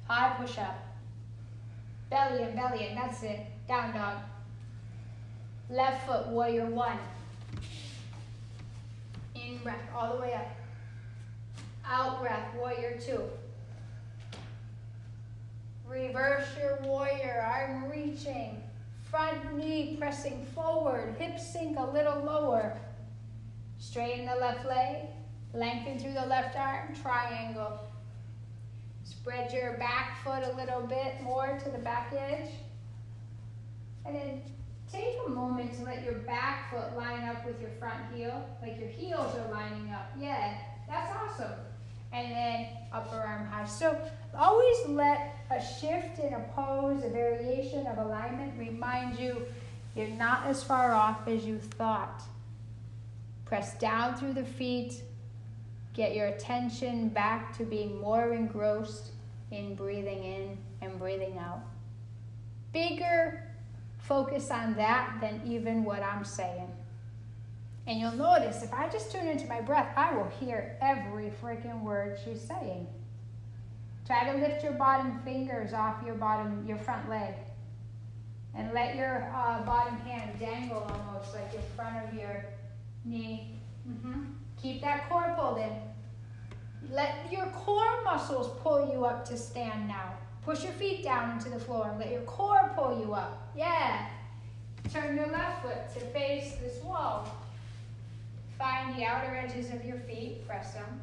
High push-up. Belly in, that's it. Down dog. Left foot, warrior one. In breath, all the way up. Out breath, warrior two. Reverse your warrior, arm reaching. Front knee pressing forward, hips sink a little lower. Straighten the left leg, lengthen through the left arm, triangle. Spread your back foot a little bit more to the back edge. And then take a moment to let your back foot line up with your front heel, like your heels are lining up. Yeah, that's awesome. And then upper arm high. So always let a shift in a pose, a variation of alignment remind you you're not as far off as you thought. Press down through the feet. Get your attention back to being more engrossed in breathing in and breathing out. Bigger focus on that than even what I'm saying. And you'll notice if I just tune into my breath, I will hear every freaking word she's saying. Try to lift your bottom fingers off your front leg. And let your bottom hand dangle almost like in front of your knee. Keep that core pulled in. Let your core muscles pull you up to stand now. Push your feet down into the floor and let your core pull you up. Yeah. Turn your left foot to face this wall. Find the outer edges of your feet, press them.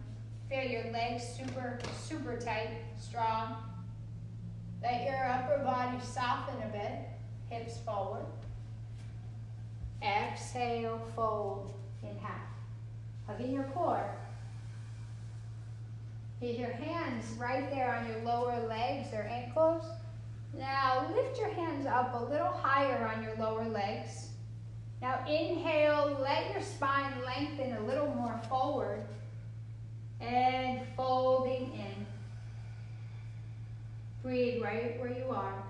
Feel your legs super, super tight, strong. Let your upper body soften a bit, hips forward. Exhale, fold in half. Hug in your core. Keep your hands right there on your lower legs or ankles. Now lift your hands up a little higher on your lower legs. Now inhale, let your spine lengthen a little more forward and folding in. Breathe right where you are.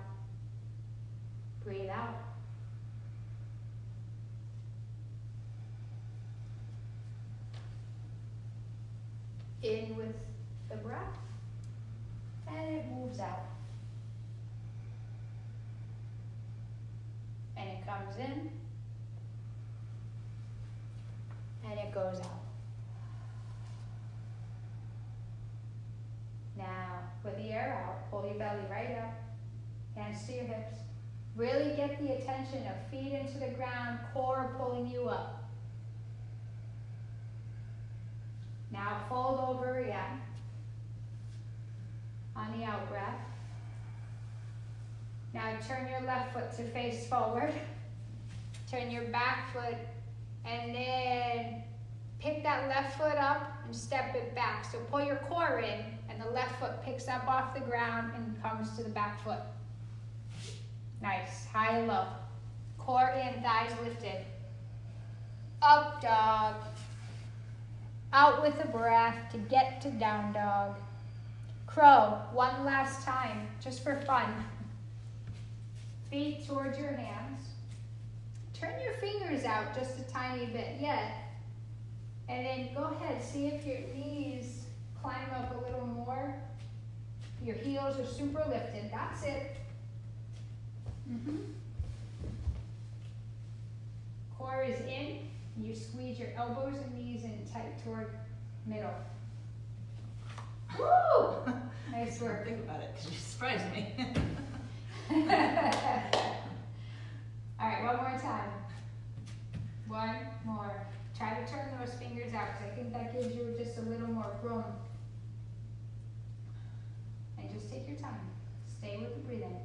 Breathe out. In with the breath and it moves out. And it comes in and it goes out. Now, with the air out, pull your belly right up, hands to your hips. Really get the attention of feet into the ground, core pulling you up. Now fold over again on the out breath. Now turn your left foot to face forward. Turn your back foot and then pick that left foot up and step it back. So pull your core in and the left foot picks up off the ground and comes to the back foot. Nice, high and low. Core in, thighs lifted. Up dog. Out with a breath to get to down dog. Crow, one last time, just for fun. Feet towards your hands. Turn your fingers out just a tiny bit, yeah. And then go ahead, see if your knees climb up a little more. Your heels are super lifted, that's it. Core is in. You squeeze your elbows and knees in tight toward middle. Woo! Nice work. Think about it, because you surprised me. All right, one more time. One more. Try to turn those fingers out, because I think that gives you just a little more room. And just take your time. Stay with the breathing.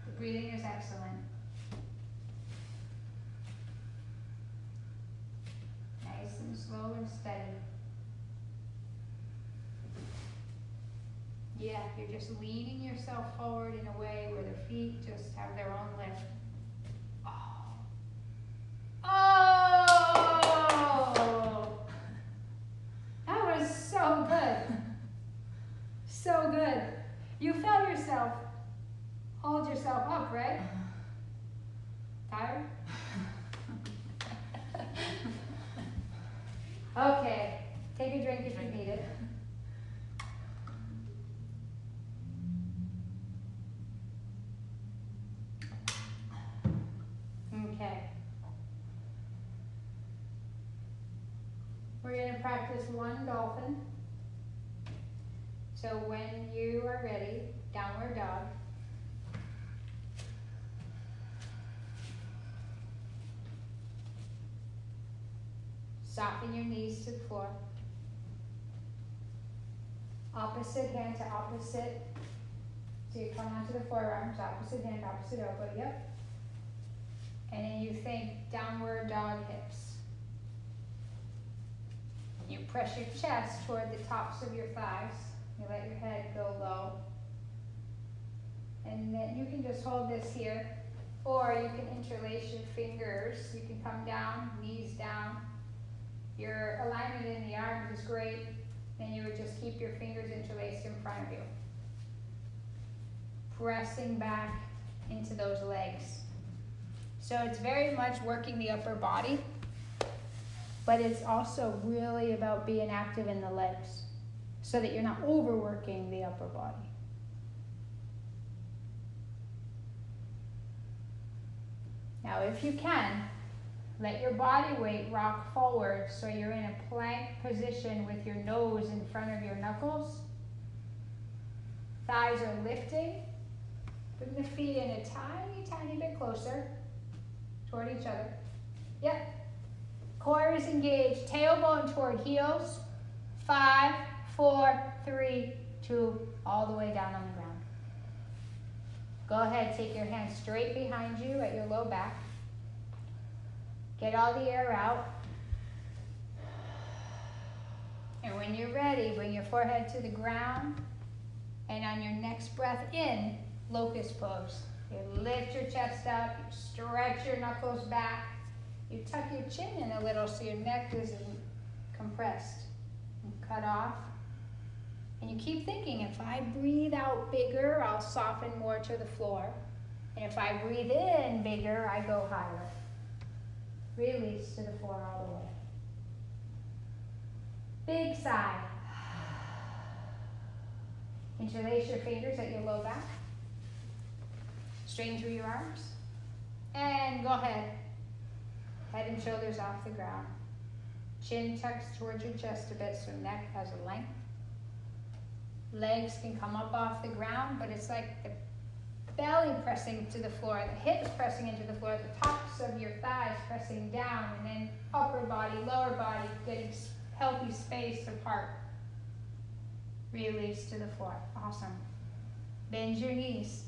The breathing is excellent. Nice and slow and steady. Yeah, you're just leaning yourself forward in a way where the feet just have their own lift. Oh! That was so good. So good. You felt yourself. Hold yourself up, right? Tired? Okay, take a drink if you need it. Okay. We're going to practice one dolphin. So when you are ready, downward dog. Soften your knees to the floor. Opposite hand to opposite. So you come onto the forearms, opposite hand, opposite elbow, yep. And then you think downward dog hips. You press your chest toward the tops of your thighs. You let your head go low. And then you can just hold this here, or you can interlace your fingers. You can come down, knees down. Your alignment in the arms is great. Then you would just keep your fingers interlaced in front of you. Pressing back into those legs. So it's very much working the upper body, but it's also really about being active in the legs so that you're not overworking the upper body. Now, if you can, let your body weight rock forward so you're in a plank position with your nose in front of your knuckles. Thighs are lifting. Bring the feet in a tiny, tiny bit closer toward each other. Yep. Core is engaged. Tailbone toward heels. 5, 4, 3, 2, all the way down on the ground. Go ahead, take your hands straight behind you at your low back. Get all the air out. And when you're ready, bring your forehead to the ground. And on your next breath in, locust pose. You lift your chest up, you stretch your knuckles back, you tuck your chin in a little so your neck isn't compressed and cut off. And you keep thinking, if I breathe out bigger, I'll soften more to the floor. And if I breathe in bigger, I go higher. Release to the floor all the way. Big sigh. Interlace your fingers at your low back. Straighten through your arms. And go ahead. Head and shoulders off the ground. Chin tucks towards your chest a bit so neck has a length. Legs can come up off the ground, but it's like the belly pressing to the floor, the hips pressing into the floor, the tops of your thighs pressing down, and then upper body, lower body, getting healthy space apart. Release to the floor. Awesome. Bend your knees.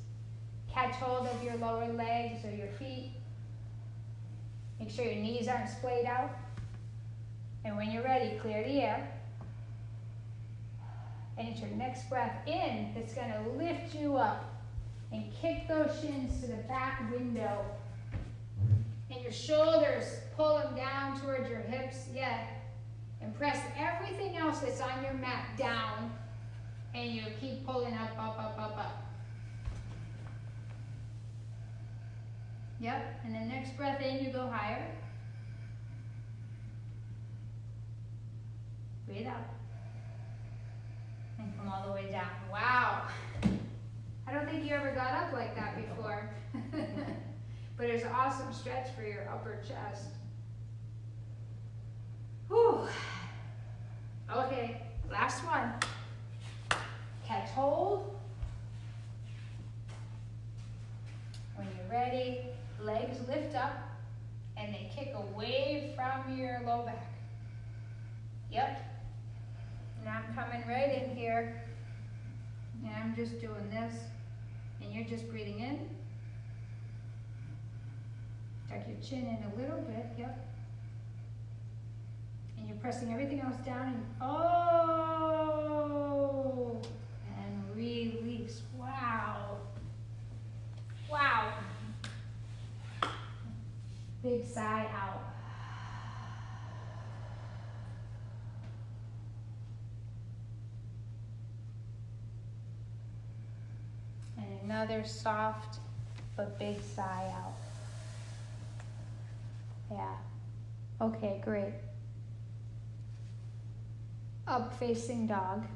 Catch hold of your lower legs or your feet. Make sure your knees aren't splayed out. And when you're ready, clear the air. And it's your next breath in that's going to lift you up and kick those shins to the back window. And your shoulders, pull them down towards your hips. Yeah. And press everything else that's on your mat down. And you keep pulling up, up, up, up, up. Yep. And then next breath in, you go higher. Breathe out. And come all the way down. Wow. I don't think you ever got up like that before. But it's an awesome stretch for your upper chest. Whew. Okay, last one. Catch hold. When you're ready, legs lift up and they kick away from your low back. Yep. And I'm coming right in here, and I'm just doing this, and you're just breathing in. Tuck your chin in a little bit, yep. And you're pressing everything else down, and oh, and release. Wow. Wow. Big sigh out. And another soft but big sigh out. Yeah. Okay, great. Up facing dog.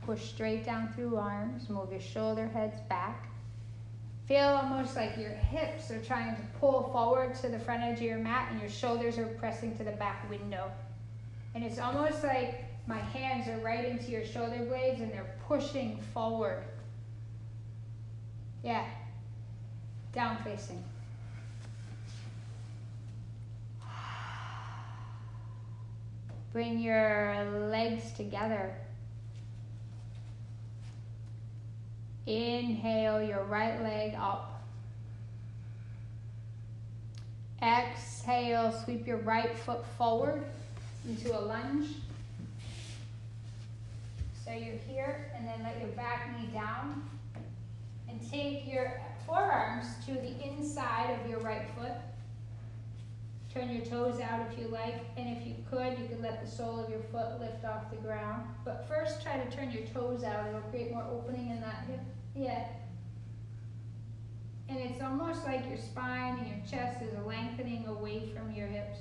Push straight down through arms. Move your shoulder heads back. Feel almost like your hips are trying to pull forward to the front edge of your mat and your shoulders are pressing to the back window. And it's almost like my hands are right into your shoulder blades and they're pushing forward. Yeah. Down facing. Bring your legs together. Inhale your right leg up. Exhale, sweep your right foot forward into a lunge. So you're here, and then let your back knee down. And take your forearms forearms to the inside of your right foot. Turn your toes out if you like, and if you could let the sole of your foot lift off the ground. But first try to turn your toes out. It'll create more opening in that hip. Yeah. And it's almost like your spine and your chest is lengthening away from your hips.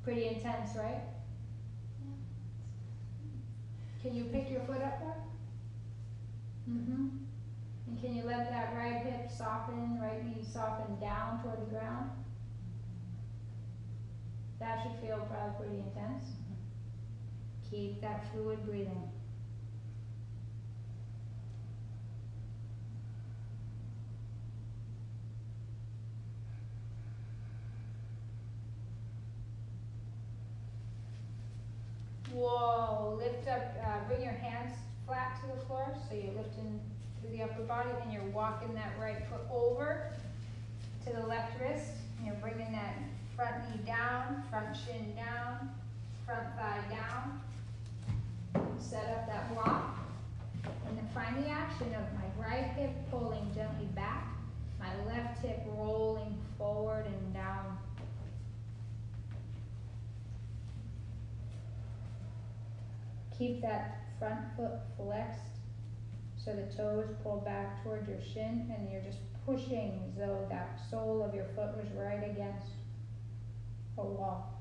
Pretty intense, right? Can you pick your foot up there? Mm-hmm. And can you let that right hip soften, right knee soften down toward the ground? That should feel probably pretty intense. Keep that fluid breathing. Whoa, lift up, bring your hands flat to the floor, so you're lifting through the upper body, and you're walking that right foot over to the left wrist, and you're bringing that front knee down, front shin down, front thigh down. Set up that block, and then find the action of my right hip pulling gently back, my left hip rolling forward and down. Keep that front foot flexed so the toes pull back toward your shin, and you're just pushing as though that sole of your foot was right against a wall.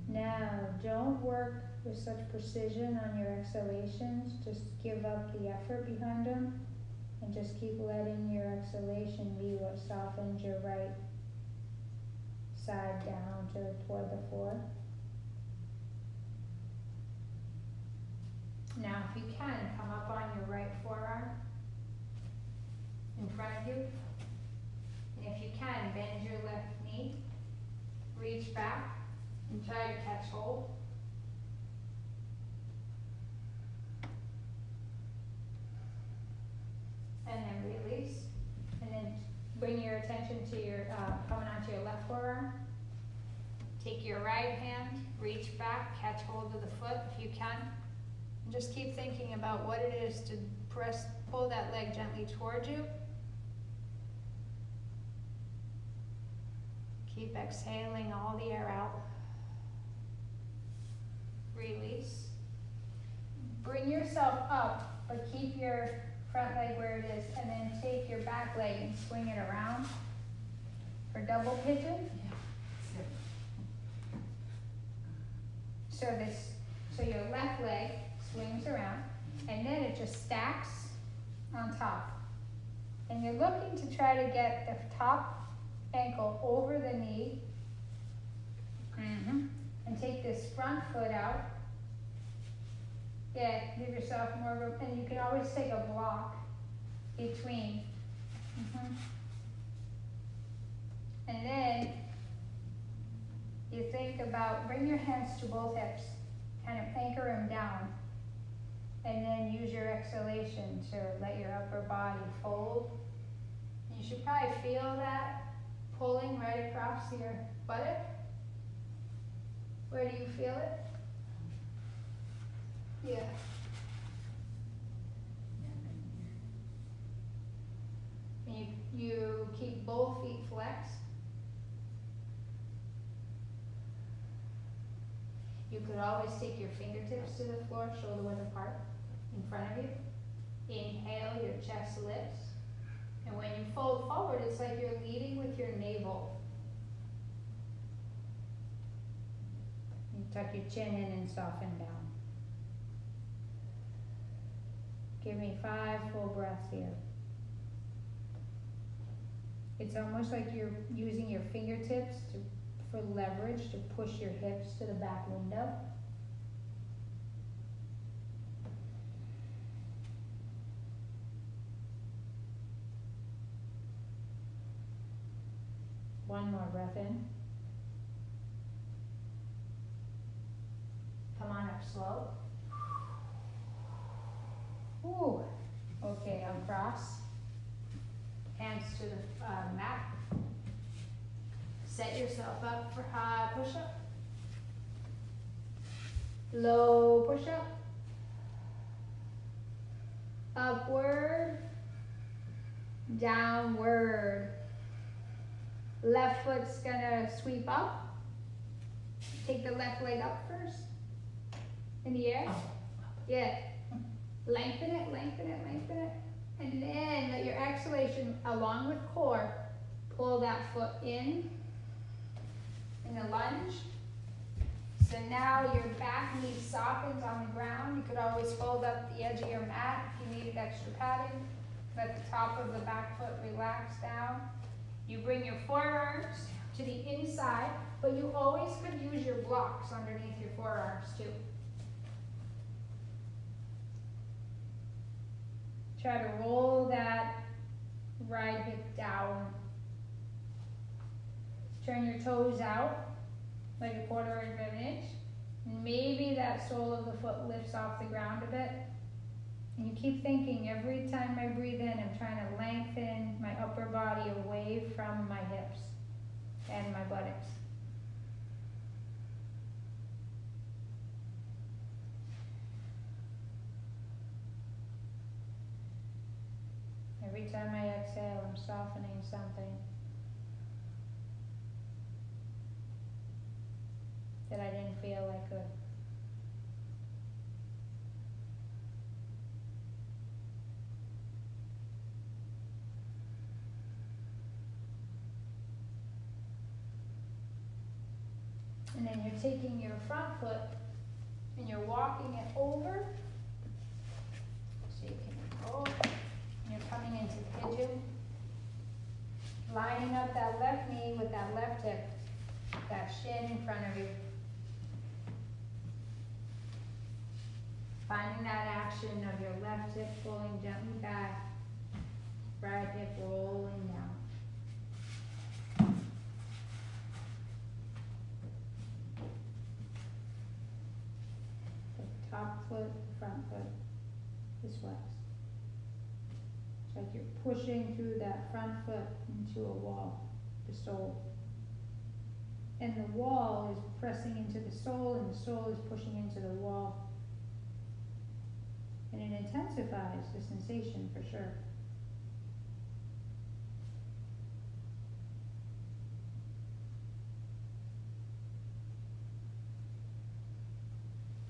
Now, don't work with such precision on your exhalations. Just give up the effort behind them, and just keep letting your exhalation be what softens your right side down toward the floor. Now, if you can, come up on your right forearm in front of you. And if you can, bend your left knee, reach back, and try to catch hold. And then release. And then bring your attention to your, coming onto your left forearm. Take your right hand, reach back, catch hold of the foot if you can. And just keep thinking about what it is to pull that leg gently towards you. Keep exhaling all the air out. Release. Bring yourself up, but keep your front leg where it is, and then take your back leg and swing it around for double pigeon. Yeah. So your left leg swings around, and then it just stacks on top. And you're looking to try to get the top ankle over the knee. And take this front foot out. Yeah, give yourself more room, and you can always take a block between. And then you think about, bring your hands to both hips, kind of anchor them down, and then use your exhalation to let your upper body fold. You should probably feel that pulling right across your buttock. Where do you feel it? Yeah. And you keep both feet flexed. You could always take your fingertips to the floor, shoulder width apart, in front of you. Inhale, your chest lifts. And when you fold forward, it's like you're leading with your navel. You tuck your chin in and soften down. Give me 5 full breaths here. It's almost like you're using your fingertips for leverage to push your hips to the back window. One more breath in. Come on up slow. Ooh. Okay, uncross. hands to the mat. Set yourself up for high push-up. Low push-up. Upward. Downward. Left foot's gonna sweep up. Take the left leg up first. In the air. Yeah. Lengthen it, lengthen it, lengthen it. And then let your exhalation, along with core, pull that foot in a lunge. So now your back knee softens on the ground. You could always fold up the edge of your mat if you needed extra padding. Let the top of the back foot relax down. You bring your forearms to the inside, but you always could use your blocks underneath your forearms too. Try to roll that right hip down. Turn your toes out like a 1/4 inch of an inch. And maybe that sole of the foot lifts off the ground a bit. And you keep thinking, every time I breathe in, I'm trying to lengthen my upper body away from my hips and my buttocks. Every time I exhale, I'm softening something that I didn't feel I could. And then you're taking your front foot and you're walking it over so you can roll. And you're coming into pigeon. Lining up that left knee with that left hip, that shin in front of you. Finding that action of your left hip pulling gently back, right hip rolling down. The top foot, front foot is flexed. It's like you're pushing through that front foot into a wall, the sole. And the wall is pressing into the sole, and the sole is pushing into the wall. And it intensifies the sensation for sure.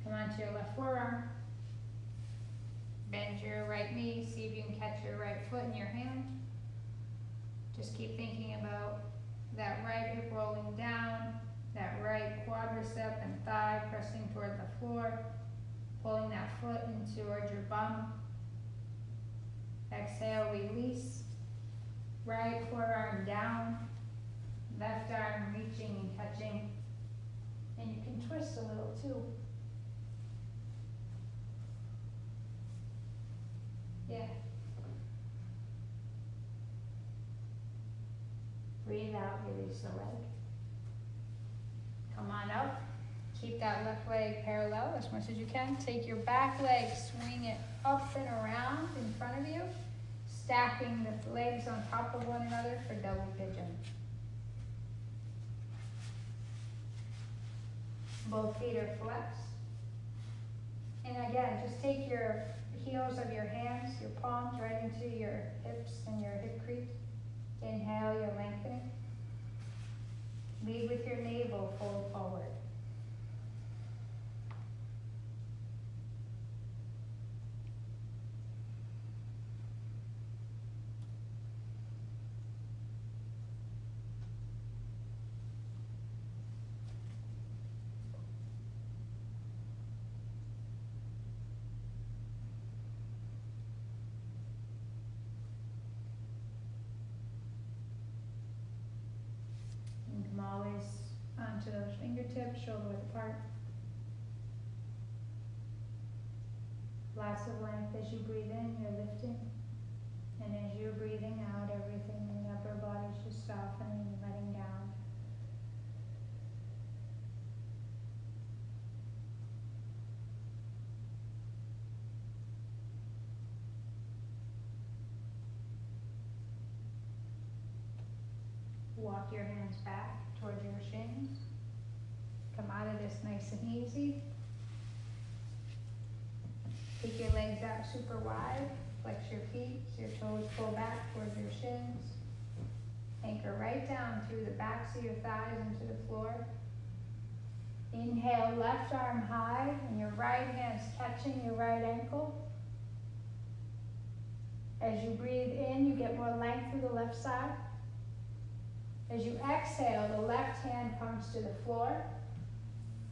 Come onto your left forearm. Bend your right knee. See if you can catch your right foot in your hand. Just keep thinking about that right hip rolling down, that right quadricep and thigh pressing toward the floor. Pulling that foot in towards your bum. Exhale, release. Right forearm down. Left arm reaching and catching. And you can twist a little too. Yeah. Breathe out, release the leg. Come on up. Keep that left leg parallel as much as you can. Take your back leg, swing it up and around in front of you, stacking the legs on top of one another for double pigeon. Both feet are flexed. And again, just take your heels of your hands, your palms right into your hips and your hip crease. Inhale, you're lengthening. Lead with your navel, fold forward. Always onto those fingertips, shoulder width apart. Lots of length as you breathe in, you're lifting. And as you're breathing out, everything in the upper body is just softening and letting down. Walk your hands back towards your shins. Come out of this nice and easy. Take your legs out super wide. Flex your feet so your toes pull back towards your shins. Anchor right down through the backs of your thighs into the floor. Inhale, left arm high, and your right hand's catching your right ankle. As you breathe in, you get more length through the left side. As you exhale, the left hand comes to the floor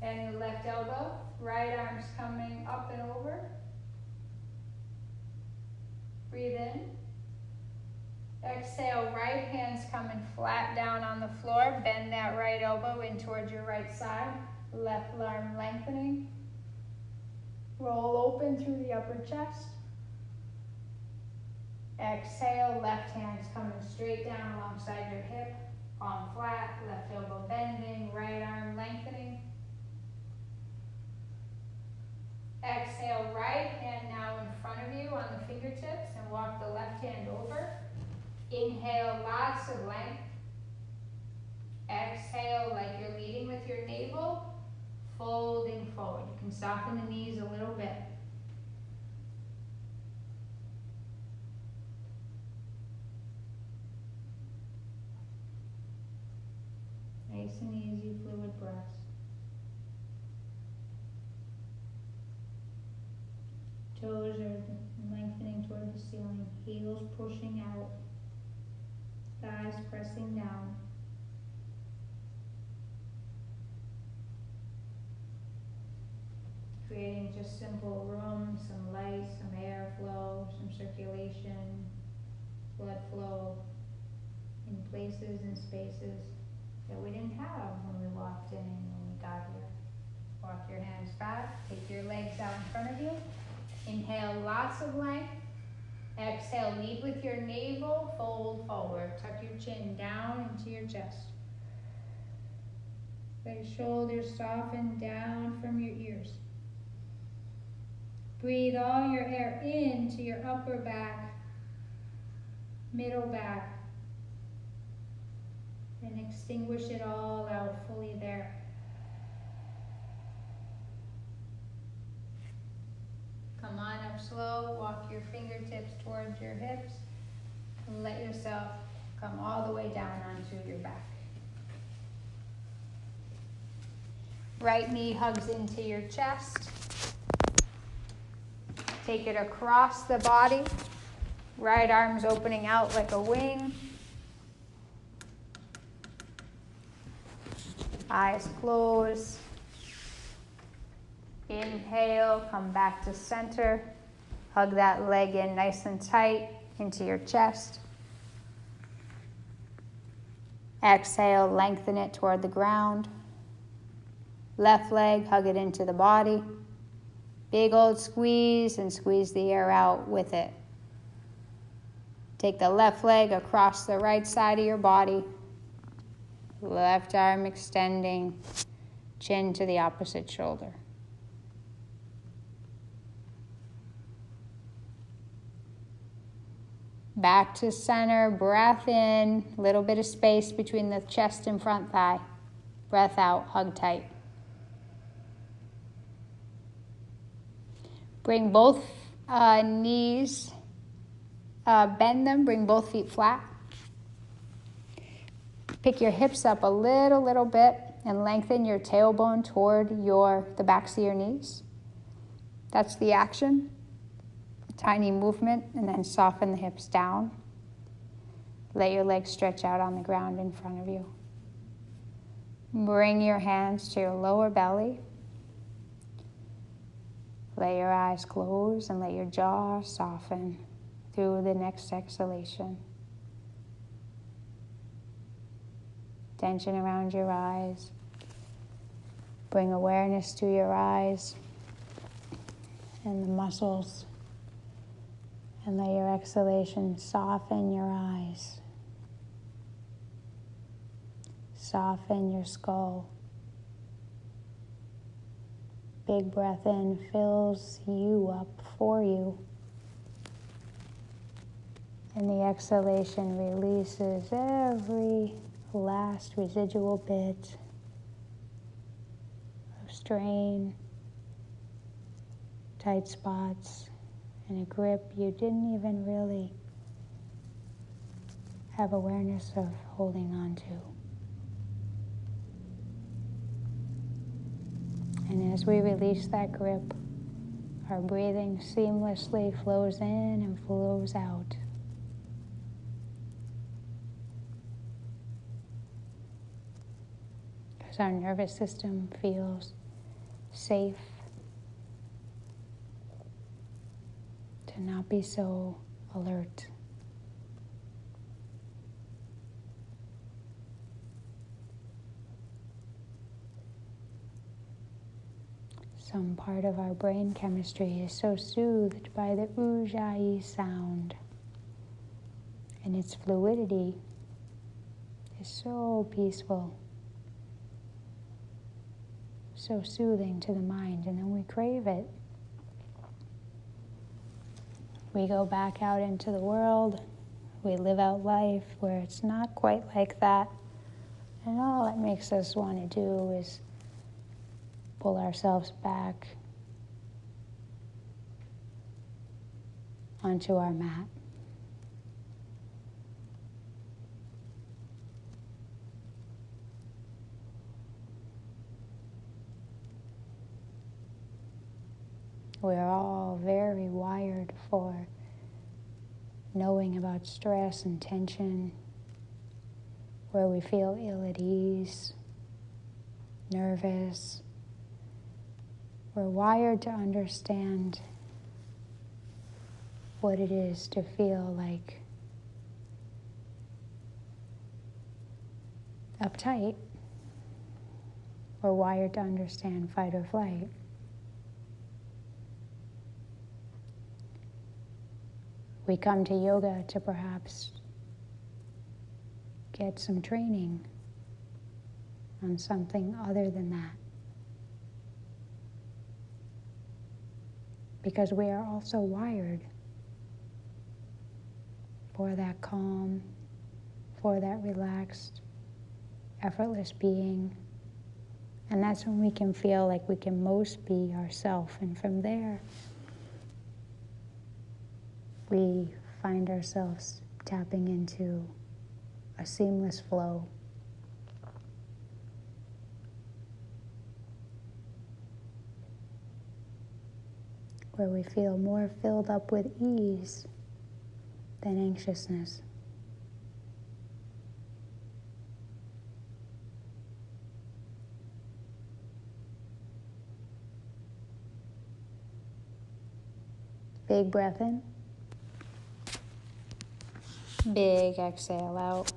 and the left elbow. Right arm's coming up and over. Breathe in. Exhale, right hand's coming flat down on the floor. Bend that right elbow in towards your right side. Left arm lengthening. Roll open through the upper chest. Exhale, left hand's coming straight down alongside your hip. Palm flat, left elbow bending, right arm lengthening. Exhale, right hand now in front of you on the fingertips and walk the left hand over. Inhale, lots of length. Exhale, like you're leading with your navel, folding forward. You can soften the knees a little bit. Nice and easy, fluid breaths. Toes are lengthening toward the ceiling, heels pushing out, thighs pressing down. Creating just simple room, some light, some airflow, some circulation, blood flow in places and spaces that we didn't have when we walked in, when we got here. Walk your hands back, take your legs out in front of you. Inhale, lots of length. Exhale, lead with your navel, fold forward. Tuck your chin down into your chest. Let your shoulders soften down from your ears. Breathe all your air into your upper back, middle back, and extinguish it all out fully there. Come on up slow, walk your fingertips towards your hips, and let yourself come all the way down onto your back. Right knee hugs into your chest. Take it across the body. Right arm's opening out like a wing. Eyes closed. Inhale, come back to center. Hug that leg in nice and tight into your chest. Exhale, lengthen it toward the ground. Left leg, hug it into the body. Big old squeeze and squeeze the air out with it. Take the left leg across the right side of your body. Left arm extending, chin to the opposite shoulder. Back to center, breath in, little bit of space between the chest and front thigh. Breath out, hug tight. Bring both knees, bend them, bring both feet flat. Pick your hips up a little bit and lengthen your tailbone toward the backs of your knees. That's the action. Tiny movement, and then soften the hips down. Let your legs stretch out on the ground in front of you. Bring your hands to your lower belly. Let your eyes close and let your jaw soften through the next exhalation. Tension around your eyes. Bring awareness to your eyes and the muscles. And let your exhalation soften your eyes. Soften your skull. Big breath in fills you up for you. And the exhalation releases every last residual bit of strain, tight spots, and a grip you didn't even really have awareness of holding on to. And as we release that grip, our breathing seamlessly flows in and flows out. As our nervous system feels safe to not be so alert. Some part of our brain chemistry is so soothed by the ujjayi sound, and its fluidity is so peaceful, so soothing to the mind, and then we crave it. We go back out into the world, we live out life where it's not quite like that, and all it makes us want to do is pull ourselves back onto our mat. We're all very wired for knowing about stress and tension, where we feel ill at ease, nervous. We're wired to understand what it is to feel like uptight. We're wired to understand fight or flight. We come to yoga to perhaps get some training on something other than that. Because we are also wired for that calm, for that relaxed, effortless being. And that's when we can feel like we can most be ourselves. And from there, we find ourselves tapping into a seamless flow. Where we feel more filled up with ease than anxiousness. Big breath in. Big exhale out.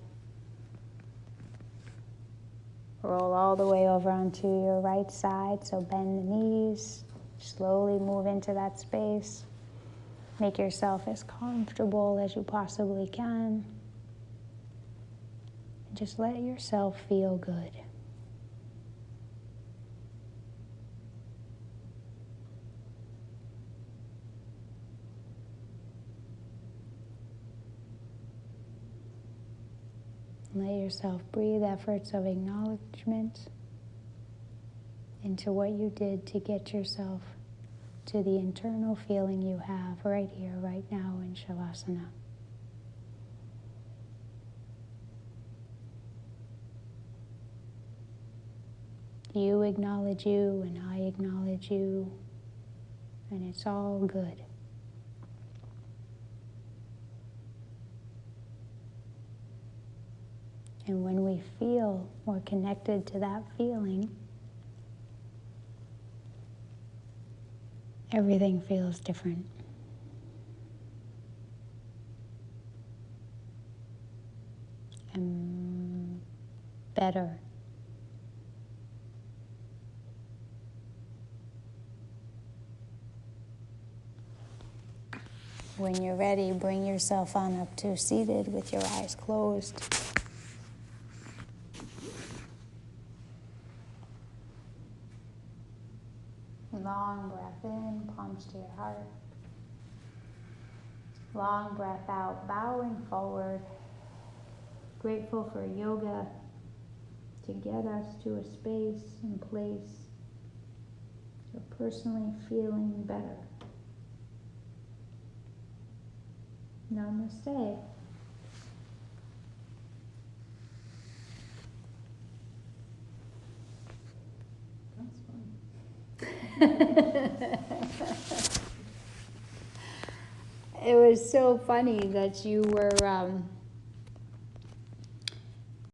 Roll all the way over onto your right side, so bend the knees. Slowly move into that space. Make yourself as comfortable as you possibly can. And just let yourself feel good. Let yourself breathe efforts of acknowledgement into what you did to get yourself to the internal feeling you have right here, right now in Shavasana. You acknowledge you and I acknowledge you, and it's all good. And when we feel more connected to that feeling, everything feels different. And better. When you're ready, bring yourself on up to seated with your eyes closed. Long breath in, palms to your heart. Long breath out, bowing forward. Grateful for yoga, to get us to a space and place of personally feeling better. Namaste. That's fun. It was so funny that you were